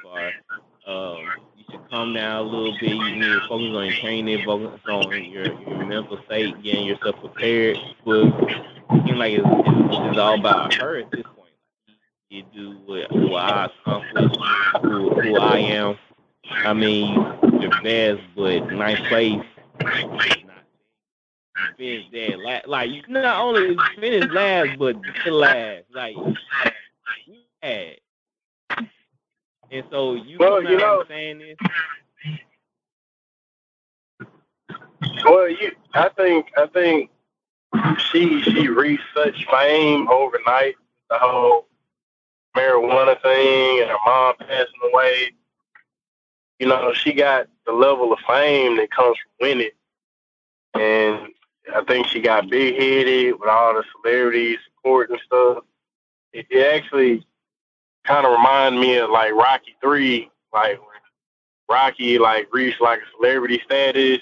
or you should calm down a little bit. You need to focus on your training, focus on your mental state, getting yourself prepared. But it seems like it's all about her at this point. You do what I accomplished, who I am. I mean, you're best, but ninth place. Finish that. Like you not only finish last, but the last. Like you had. And so I'm saying this. Well, I think she reached such fame overnight. The whole marijuana thing and her mom passing away. She got the level of fame that comes from winning, and I think she got big headed with all the celebrity support and stuff. It actually kind of reminded me of like Rocky 3, like when Rocky like reached like a celebrity status.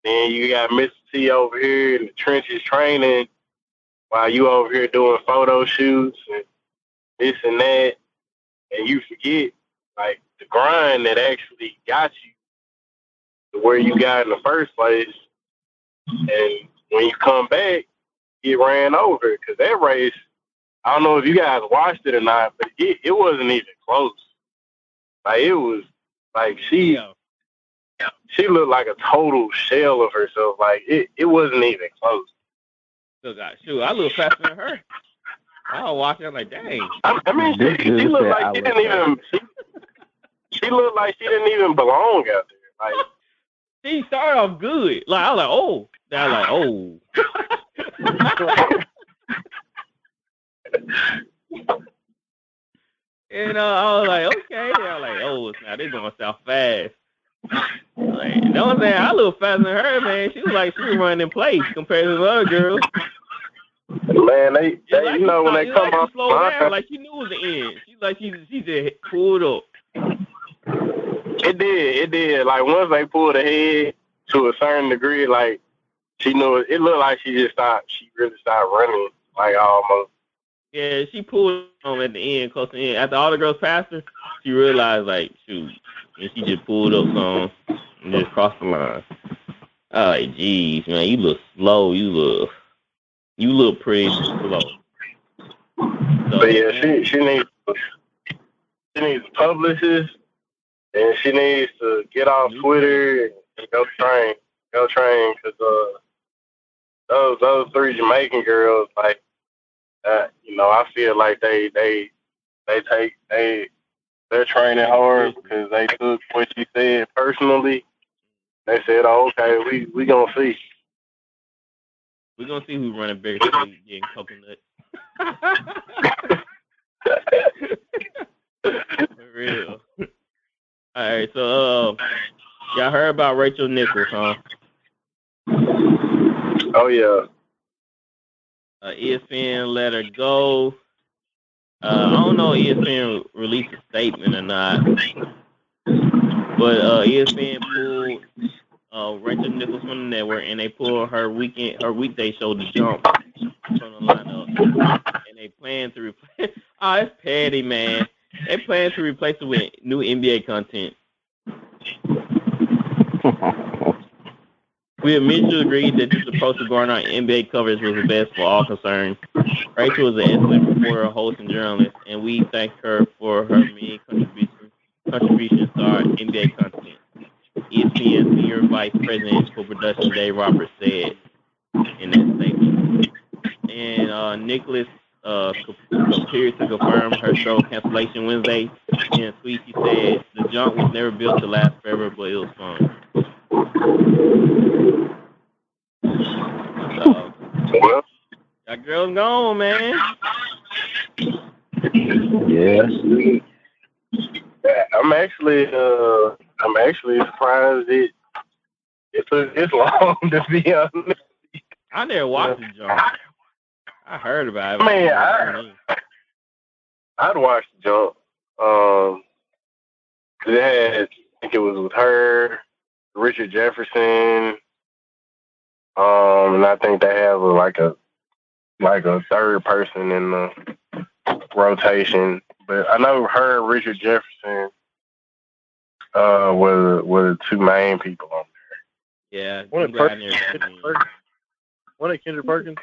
Then you got Mr. see over here in the trenches training while you over here doing photo shoots and this and that, and you forget, like, the grind that actually got you to where you got in the first place. And when you come back, get ran over. Because that race, I don't know if you guys watched it or not, but it wasn't even close. Like, it was, like, she looked like a total shell of herself. Like, it wasn't even close. Shoot, I look faster than her. I was watching, I'm like, dang. I mean, she looked like she didn't even, she looked like she didn't even belong out there. Like, she started off good. Like, I was like, oh. Then I was like, oh. And I was like, okay. I was like, oh, now they're going south fast. Like, you know what I'm saying? I look faster than her, man. She was like, she was running in place compared to the other girls. Man, they like, you know, when they come off slow down, like she knew it was the end. She just pulled up. It did. Like, once they pulled ahead to a certain degree, like, she knew it looked like she really stopped running, like, almost. Yeah, she pulled on at the end, close to the end. After all the girls passed her, she realized, like, shoot. And she just pulled up some and just crossed the line. I was like, geez, man, you look slow. You look pretty slow. So, but yeah, she needs a publicist, and she needs to get off Twitter and go train, because those three Jamaican girls, like, you know, I feel like they're training hard because they took what she said personally. They said, "Oh, okay, we gonna see. We're gonna see who's running bigger than getting coconut." For real. All right, so y'all heard about Rachel Nichols, huh? Oh yeah. ESPN let her go. I don't know if ESPN released a statement or not, but ESPN pulled Rachel Nichols from the network, and they pulled her weekday show, The Jump, from the lineup, and they plan to replace. Oh, it's petty, man. They plan to replace it with new NBA content. We have mutually agreed that this approach to garner NBA coverage was the best for all concerned. Rachel is an excellent reporter, host, and journalist, and we thank her for her many contributions to our NBA content. ESPN Senior Vice President for Production Dave Roberts said in that statement. And Nichols appeared to confirm her show cancellation Wednesday. In a tweet, she said, "The jump was never built to last forever, but it was fun." So, that girl's gone, man. Yes. I'm actually surprised it took this long, to be honest. I never watched The Jump. I heard about it. Man, I'd watch The Jump. 'Cause it had, I think it was with her, Richard Jefferson, and I think they have like a third person in the rotation. But I know her and Richard Jefferson were the two main people on there. Yeah, One at Kendrick Perkins.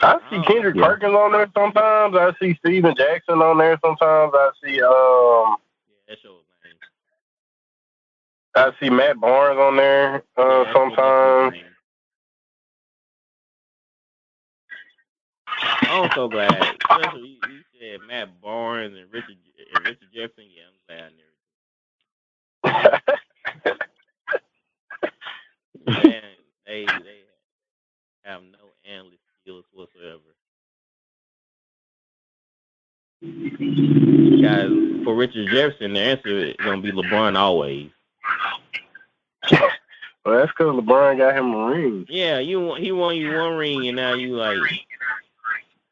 I see Kendrick Perkins on there sometimes. I see Steven Jackson on there sometimes. I see that show was lame. I see Matt Barnes on there sometimes. I'm so glad. Especially you said Matt Barnes and Richard Jefferson. Yeah, I'm glad I never. Man, they have no analyst skills whatsoever. Guys, for Richard Jefferson, the answer is gonna be LeBron always. Well, that's because LeBron got him a ring. Yeah, he won you one ring, and now you like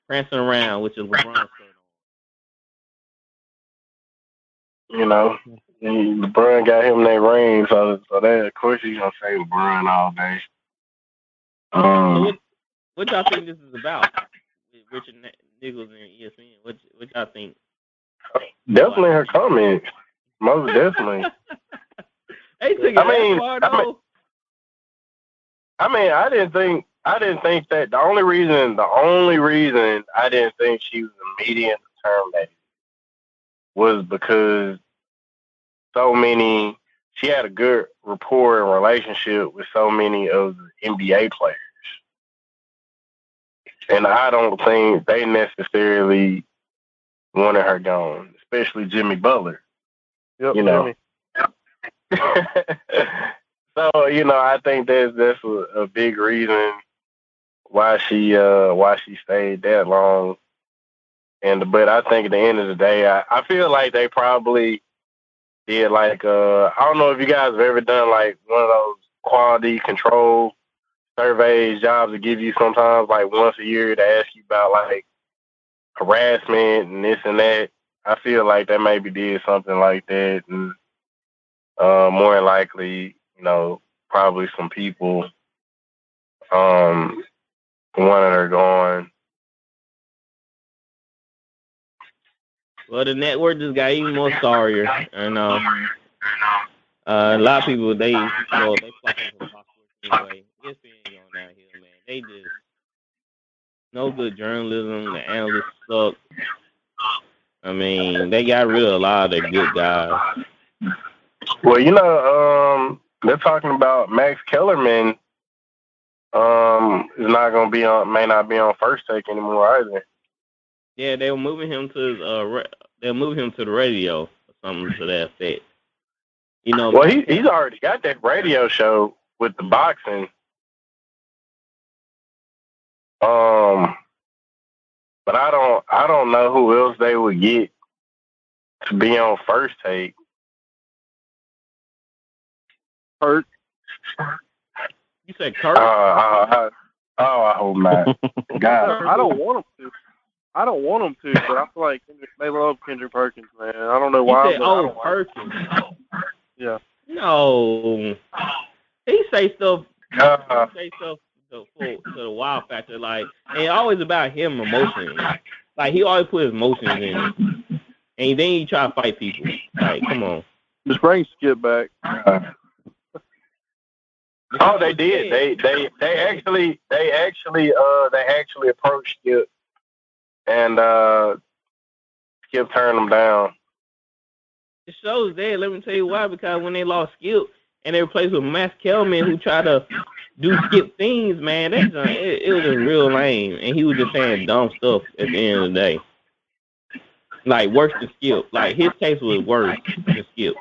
prancing around with your LeBron shirt on. You know, LeBron got him that ring, so that of course he's gonna say LeBron all day. What y'all think this is about? Richard Nichols and ESPN. What y'all think? Definitely her comments. Most definitely. They took it that far, though. I didn't think that the only reason I didn't think she was immediate terminated was because she had a good rapport and relationship with so many of the NBA players. And I don't think they necessarily wanted her gone, especially Jimmy Butler. Yep, Jimmy. So, I think that's a big reason why she stayed that long. But I think at the end of the day, I feel like they probably did I don't know if you guys have ever done like one of those quality control surveys, jobs that give you sometimes like once a year to ask you about like harassment and this and that. I feel like they maybe did something like that, and more than likely, probably some people wanted her gone. Well, the network just got even more sorrier. I know. A lot of people they flock into Fox Sports anyway. ESPN going down here, man. They just no good journalism. The analysts suck. I mean, they got rid of a lot of their good guys. Well, they're talking about Max Kellerman. Is not going to be on, may not be on First Take anymore either. Yeah, they were moving him to the radio or something to that effect. Well, he's already got that radio show with the boxing. But I don't know who else they would get to be on First Take. Kurt. You said Kurt? I hope not. God, I don't want them to, but I feel like they love Kendrick Perkins, man. I don't know why. You said, Perkins. Yeah. No. He say stuff. To the wild factor, like, and it's always about him emotionally. Like, he always put his emotions in it, and then he try to fight people. Like, come on. Just bring Skip back. Oh, they did. They actually approached Skip, and Skip turned them down. It shows that. Let me tell you why. Because when they lost Skip and they replaced with Max Kellerman, who tried to do Skip things, man, it was just real lame, and he was just saying dumb stuff at the end of the day. Like, worse than Skip. Like, his case was worse than Skip.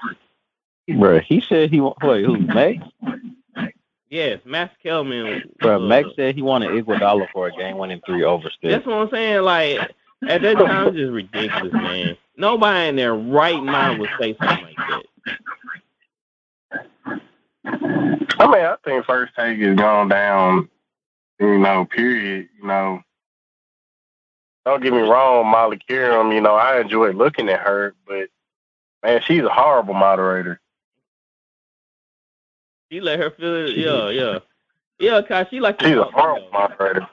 Bro, he said he wait, who, Max? Yes, Max Kellerman. Bro, Max said he wanted Iguodala for a game-winning 3 over Skip. That's what I'm saying. Like, at that time, it's just ridiculous, man. Nobody in their right mind would say something like that. I mean, I think First Take is going down, period. Don't get me wrong, Molly Kiram, I enjoy looking at her, but, man, she's a horrible moderator. She let her feel it. Yeah. Yeah, cause she's a horrible moderator.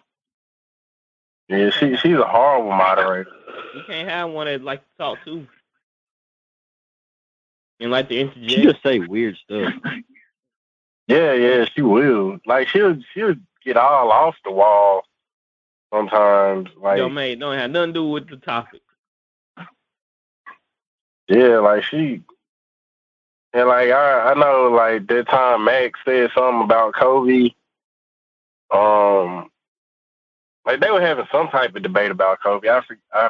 Yeah, she's a horrible moderator. You can't have one that like to talk too. And like to interject. She just say weird stuff. Yeah, she will. Like, she'll get all off the wall sometimes. Like, yo, mate, don't have nothing to do with the topic. Yeah, like and like I know, like that time Max said something about Kobe. Like they were having some type of debate about Kobe. I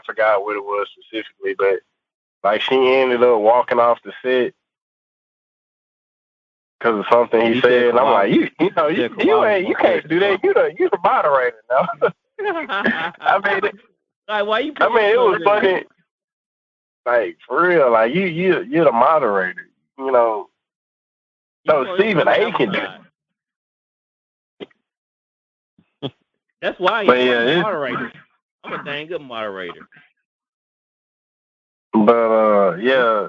forgot what it was specifically, but like she ended up walking off the set because of something he said. And I'm like, you can't do that. You the moderator now. I mean, like why you? I mean, it was funny. Like for real, like you're the moderator. No, Stephen A can do. That's why you're a moderator. I'm a dang good moderator. But yeah,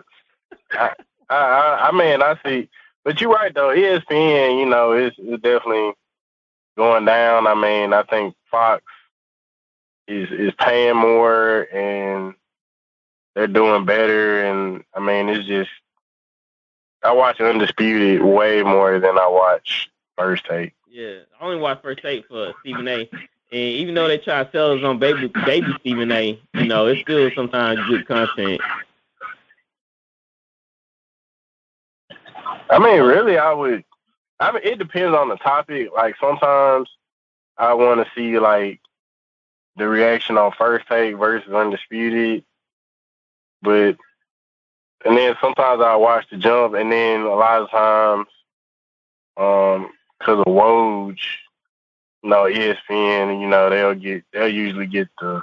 I I see. But you're right, though. ESPN, it's definitely going down. I mean, I think Fox is paying more and they're doing better. And, I mean, it's just, I watch Undisputed way more than I watch First Take. Yeah, I only watch First Take for Stephen A. And even though they try to sell us on baby Stephen A., it's still sometimes good content. I mean, really, it depends on the topic. Like, sometimes I want to see, like, the reaction on First Take versus Undisputed. And then sometimes I watch the jump, and then a lot of times, because of Woj, ESPN, they'll usually get the,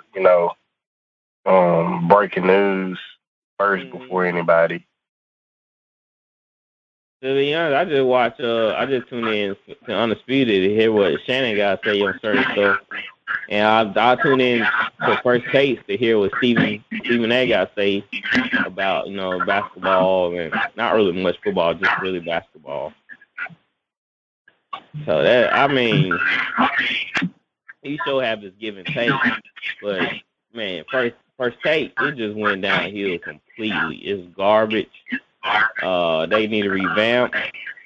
breaking news first before anybody. To be honest, I just tune in to Undisputed to hear what Shannon got to say on certain stuff. And I tune in to First Takes to hear what Stephen A. got to say about, basketball and not really much football, just really basketball. So he sure have his give and take. But, man, First Take, it just went downhill completely. It's garbage. They need to revamp.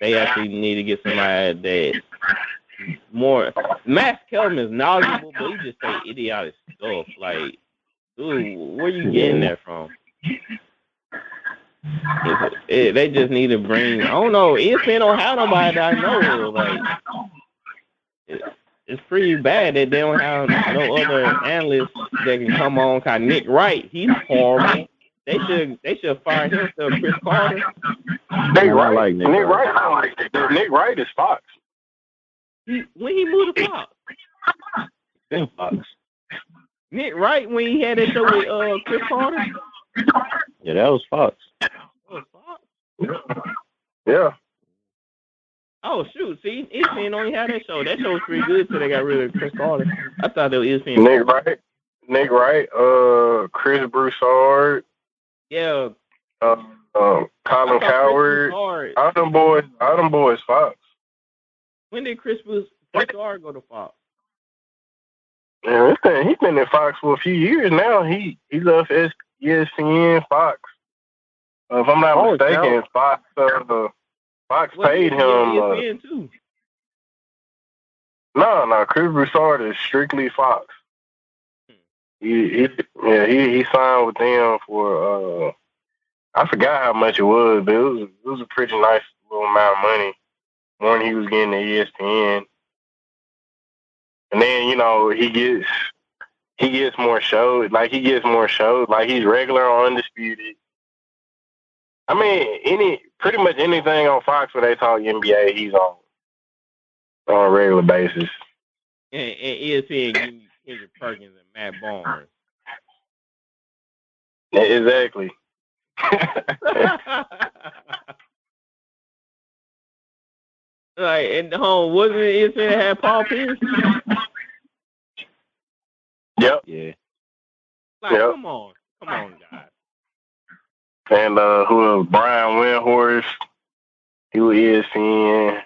They actually need to get somebody that more. Max Kellerman is knowledgeable, but he just say idiotic stuff. Like, dude, where you getting that from? They just need to bring. I don't know. ESPN don't have nobody that I know of. Like, it's pretty bad that they don't have no other analysts that can come on. Cause Nick Wright, he's horrible. They should fire him instead of Chris Carter. Nick Wright is Fox. When he moved to Fox. Been Fox. Nick Wright when he had that show with Chris Carter. Yeah, that was Fox. Yeah. Oh shoot! See, ESPN only had that show. That show was pretty good till they got rid of Chris Carter. I thought they were ESPN. Nick Wright, Chris Broussard. Yeah. Colin Coward. All them boys Fox. When did Chris Broussard go to Fox? Yeah, he's been at Fox for a few years now. He left ESPN, Fox. If I'm not mistaken, Fox paid him. ESPN too. No, Chris Broussard is strictly Fox. He signed with them for I forgot how much it was, but it was a pretty nice little amount of money more than he was getting at ESPN. And then he gets more shows. Like he's regular on Undisputed. I mean, pretty much anything on Fox where they talk NBA, he's on a regular basis. And ESPN give me Kendrick Perkins and Matt Barnes. Exactly. Like, and home wasn't it ESPN that had Paul Pierce? Yep. Yeah. Like, come on, guys. And who was Brian Windhorst? He was ESPN.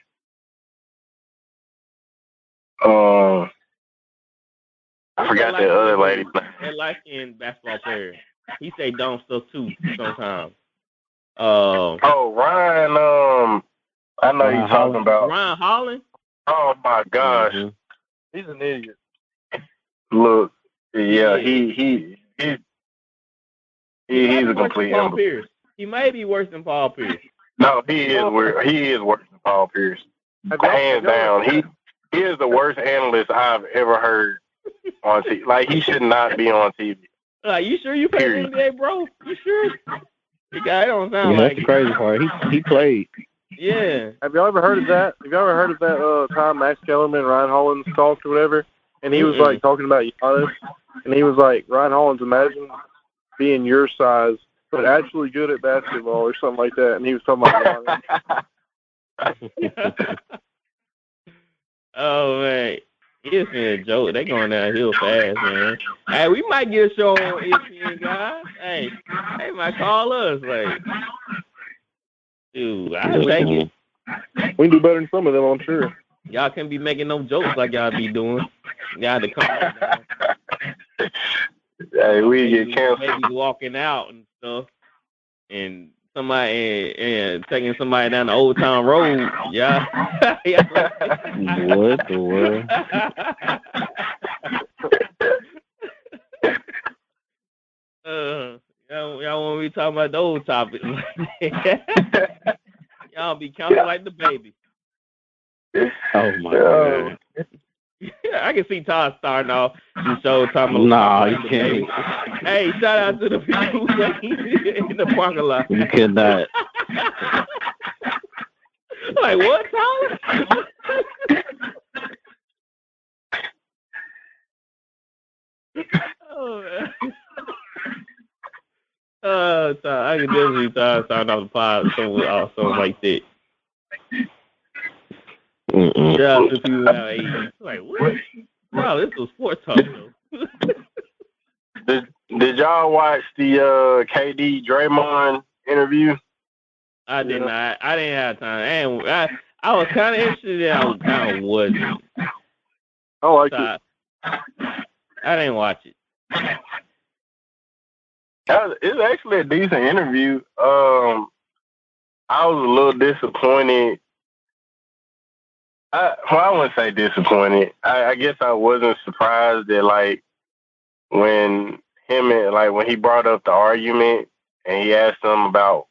I forgot that other lady. That light-skinned basketball player. He say dumb stuff too sometimes. Ryan. I know you're talking about Ryan Holland. Oh my gosh, He's an idiot. Look, yeah, he's a complete Paul Pierce. He may be worse than Paul Pierce. No, he is worse than Paul Pierce. Hands down, he is the worst analyst I've ever heard on TV. Like, he should not be on TV. You sure you played NBA, bro? You sure? The guy don't sound like that's the crazy part. He played. Yeah. Have y'all ever heard of that? Time Max Kellerman and Ryan Hollins talked or whatever? And he was like talking about Giannis, and he was like, Ryan Hollins, imagine being your size, but actually good at basketball or something like that. And he was talking about Giannis. Oh man, ESPN a joke. They going downhill fast, man. Hey, we might get a show on ESPN, guys. Hey, they might call us. Like, Dude, I'll take it. We can do better than some of them, I'm sure. Y'all can't be making no jokes like y'all be doing. Y'all to come back down. Hey, we get canceled. Maybe walking out and stuff, and somebody and taking somebody down the Old Town Road. Yeah. What the world? Y'all want me talking about those topics? Y'all be counting like the baby. Oh my God. I can see Todd starting off the show talking about. Nah, you can't. Hey, shout out to the people in the parking lot. You cannot. Like what, Tyler? I can definitely start off the pod something like that. Shout out to people out 80. Like what? Wow, this was sports talk though. Did y'all watch the KD Draymond interview? I did not. I didn't have time. I was kind of interested. I kind of wasn't. I like it. I didn't watch it. It's actually a decent interview. I was a little disappointed. I wouldn't say disappointed. I guess I wasn't surprised that when he brought up the argument and he asked them about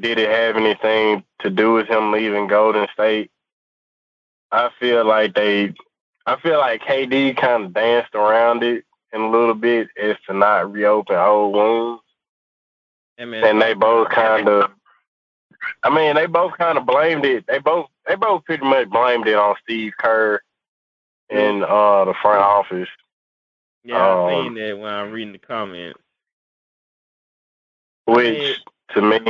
did it have anything to do with him leaving Golden State. I feel like KD kind of danced around it in a little bit as to not reopen old wounds. And they both kind of blamed it. They both pretty much blamed it on Steve Kerr and the front office. Yeah, I've seen that when I'm reading the comments. Which, to me,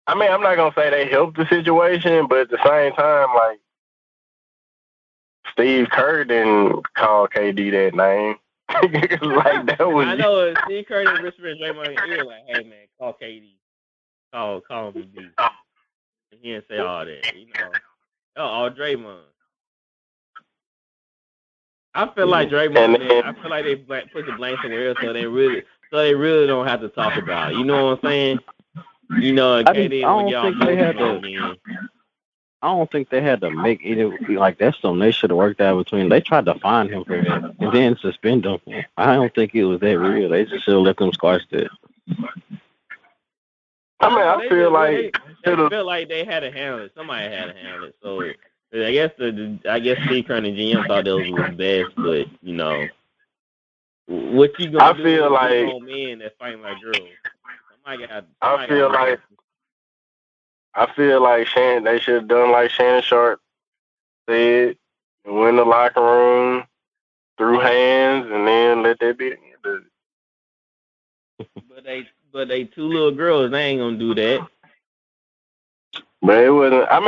I'm not going to say they helped the situation, but at the same time, Steve Kerr didn't call KD that name. That was. I know Steve Kerr didn't whisper in Draymond's ear hey man, call KD, call him B. He didn't say all that, all Draymond. I feel like Draymond. I feel like they put the blame somewhere else, so they really don't have to talk about it. You know what I'm saying? KD I don't think they had to make it that's something they should have worked out between. They tried to fine him for it and then suspend him. I don't think it was that real. They just should have let them squash that. I feel like they had to handle it. Somebody had to handle it. So I guess Steve Kerr and the GM thought that was best, but what you gonna do? Feel like men that fighting like girls. I feel like they should have done like Shannon Sharp said, went in the locker room, threw hands, and then let that be the end of it. But they two little girls, they ain't gonna do that. But it wasn't. I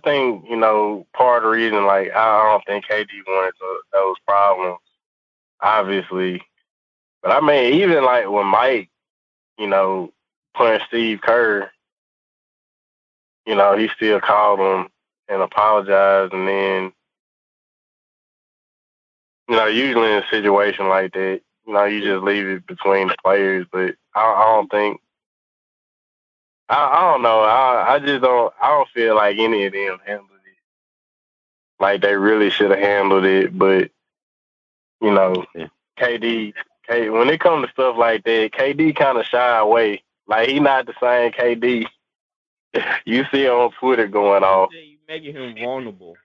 think part of the reason, I don't think KD wanted those problems, obviously. But even when Mike, punched Steve Kerr, he still called him and apologized, and then, usually in a situation like that, you just leave it between the players. But I don't think. I don't know. I don't feel like any of them handled it like they really should have handled it. But KD, when it comes to stuff like that, KD kind of shy away. He not the same KD you see on Twitter going off. You making him vulnerable.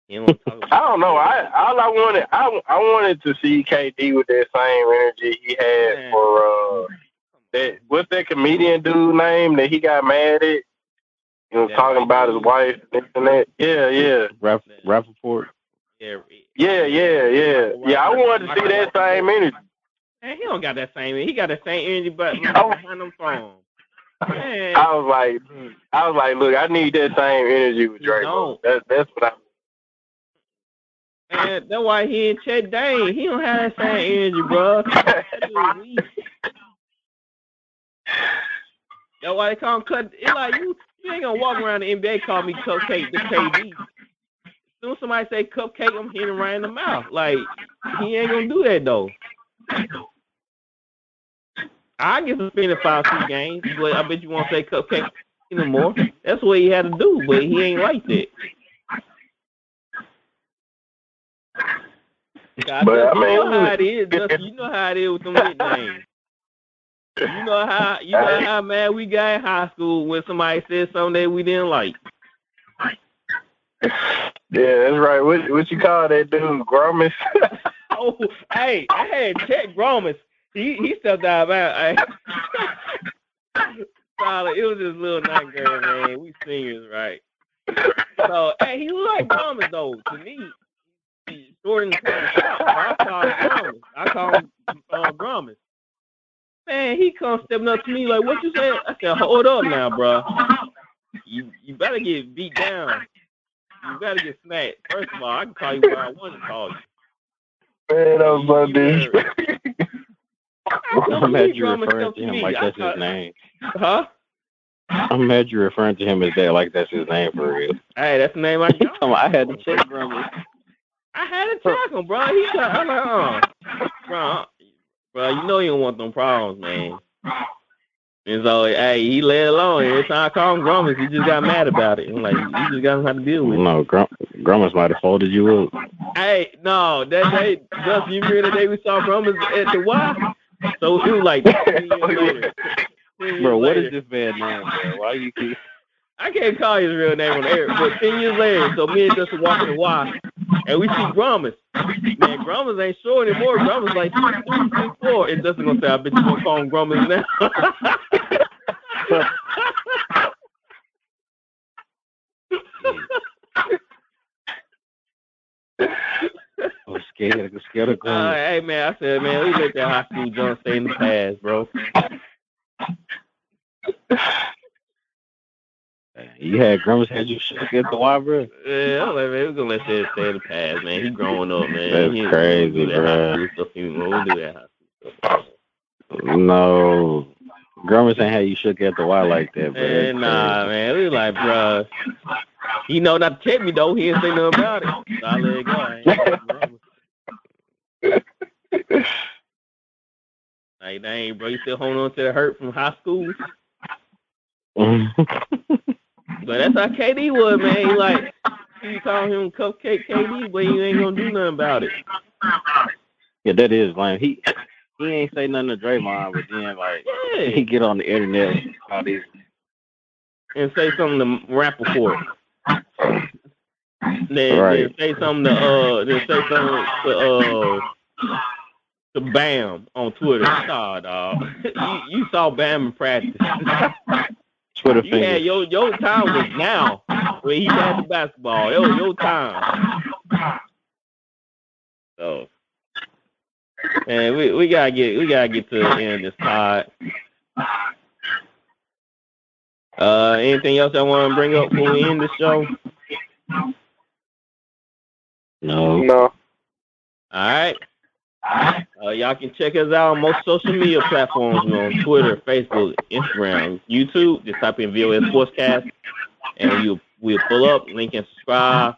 I don't know. I wanted to see KD with that same energy he had for what's that comedian dude name that he got mad at? He was talking about his wife and that. Yeah. Rappaport. Yeah. I wanted to see that same energy. Man, he don't got that same energy. He got the same energy, but behind them phones. Man. I was like, look, I need that same energy with Draymond. That's what I. Man, that's why he ain't Chet Dane. He don't have that same energy, bro. That's why they call him cut. It's like you ain't gonna walk around the NBA call me cupcake to KD. As soon as somebody say cupcake, I'm hitting him right in the mouth. Like, he ain't gonna do that though. I get suspended 5-6 games, but I bet you won't say cupcake anymore. That's what he had to do, but he ain't like that. But you know how it is, Justin. You know how it is with them nicknames. You know how mad we got in high school when somebody said something that we didn't like. Yeah, that's right. What you call that dude? Gromus? Oh, hey, I had Chet Gromus. He stepped out of Solid. It was this little night girl, man. We seniors, right? So, hey, he looked like Gromus, though. To me, he's short and short. I call him Gromus. Man, he comes stepping up to me like, what you said? I said, hold up now, bro. You better get beat down. You better get smacked. First of all, I can call you what I want to call you. Man, that was my dude. I'm mad you're referring to him like that's his name. Huh? I'm mad you're referring to him as that like that's his name for real. Hey, that's the name I got. I had to check Grummers. I had to check him, bro. I'm like, bro, you know you don't want them problems, man. And so, hey, he let it alone. Every time I call him Grummers, he just got mad about it. I'm like, you just got to have to deal with it. No, Grummers might have folded you up. Hey, no, that day, Justin, you remember the day we saw Grummers at the Y? So it was like 10 years later. Bro, what is this bad name, bro? Why you keep... I can't call his real name on the air, but 10 years later, so me and Justin walking the Y, and we see Grummers. Man, Grummers ain't short anymore. Grummers like 6'3", 6'4". And Justin gonna say, I bet you gonna call him Grummers now. I'm scared of Grummers. Hey, man, I said, man, we let that high school junk stay in the past, bro. You had Grummers had you shook at the Y, bro? Yeah, I'm like, man, we're going to let that stay in the past, man. He growing up, man. That's crazy, bro. We'll do that high school stuff. No. Grummers ain't had you shook at the Y like that, bro. Nah, man. We like, bro. He know not to check me, though. He didn't say nothing about it. So I let it go. I ain't like, dang, bro. You still holding on to the hurt from high school? But that's how KD was, man. He like, you call him Cupcake KD, but you ain't gonna do nothing about it. Yeah, that is lame. He ain't say nothing to Draymond, but then like he get on the internet all these and say something to Rappaport. Then say something to Bam on Twitter. Nah, dog. You saw Bam in practice. Twitter you had your time was now when he had the basketball. It was your time. So, man, we gotta get to the end of this pod. Anything else I want to bring up before we end the show? No. All right. Y'all can check us out on most social media platforms. We're on Twitter, Facebook, Instagram, YouTube. Just type in VOA Sportscast, and we'll pull up, link and subscribe,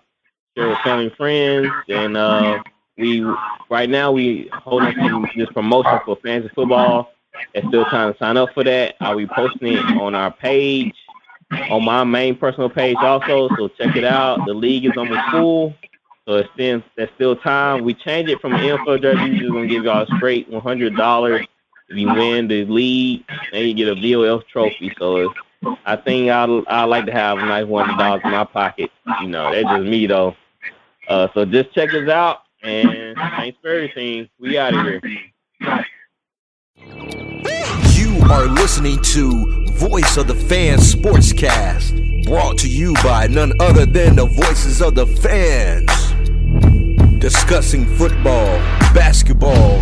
share with family and friends. And we holding this promotion for fantasy football. It's still time to sign up for that. I'll be posting it on our page, on my main personal page also. So check it out. The league is almost full. So there's still time. We changed it from an NFL jersey. We're just going to give y'all a straight $100 if you win the league, and you get a VOF trophy. So I think I'd like to have a nice $100 in my pocket. You know, that's just me, though. So just check us out, and thanks for everything. We out of here. You are listening to Voice of the Fans Sportscast, brought to you by none other than the voices of the fans. Discussing football, basketball,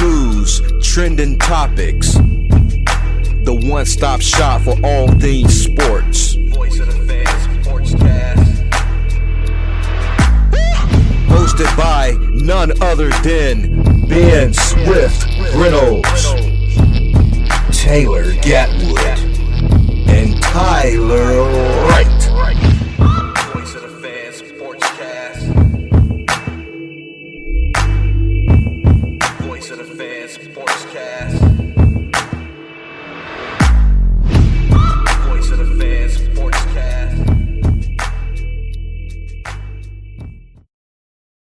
news, trending topics. The one-stop shop for all things sports. Voice of the Fans Sportscast. Hosted by other than Ben Swift Reynolds, Taylor Gatwood, and Tyler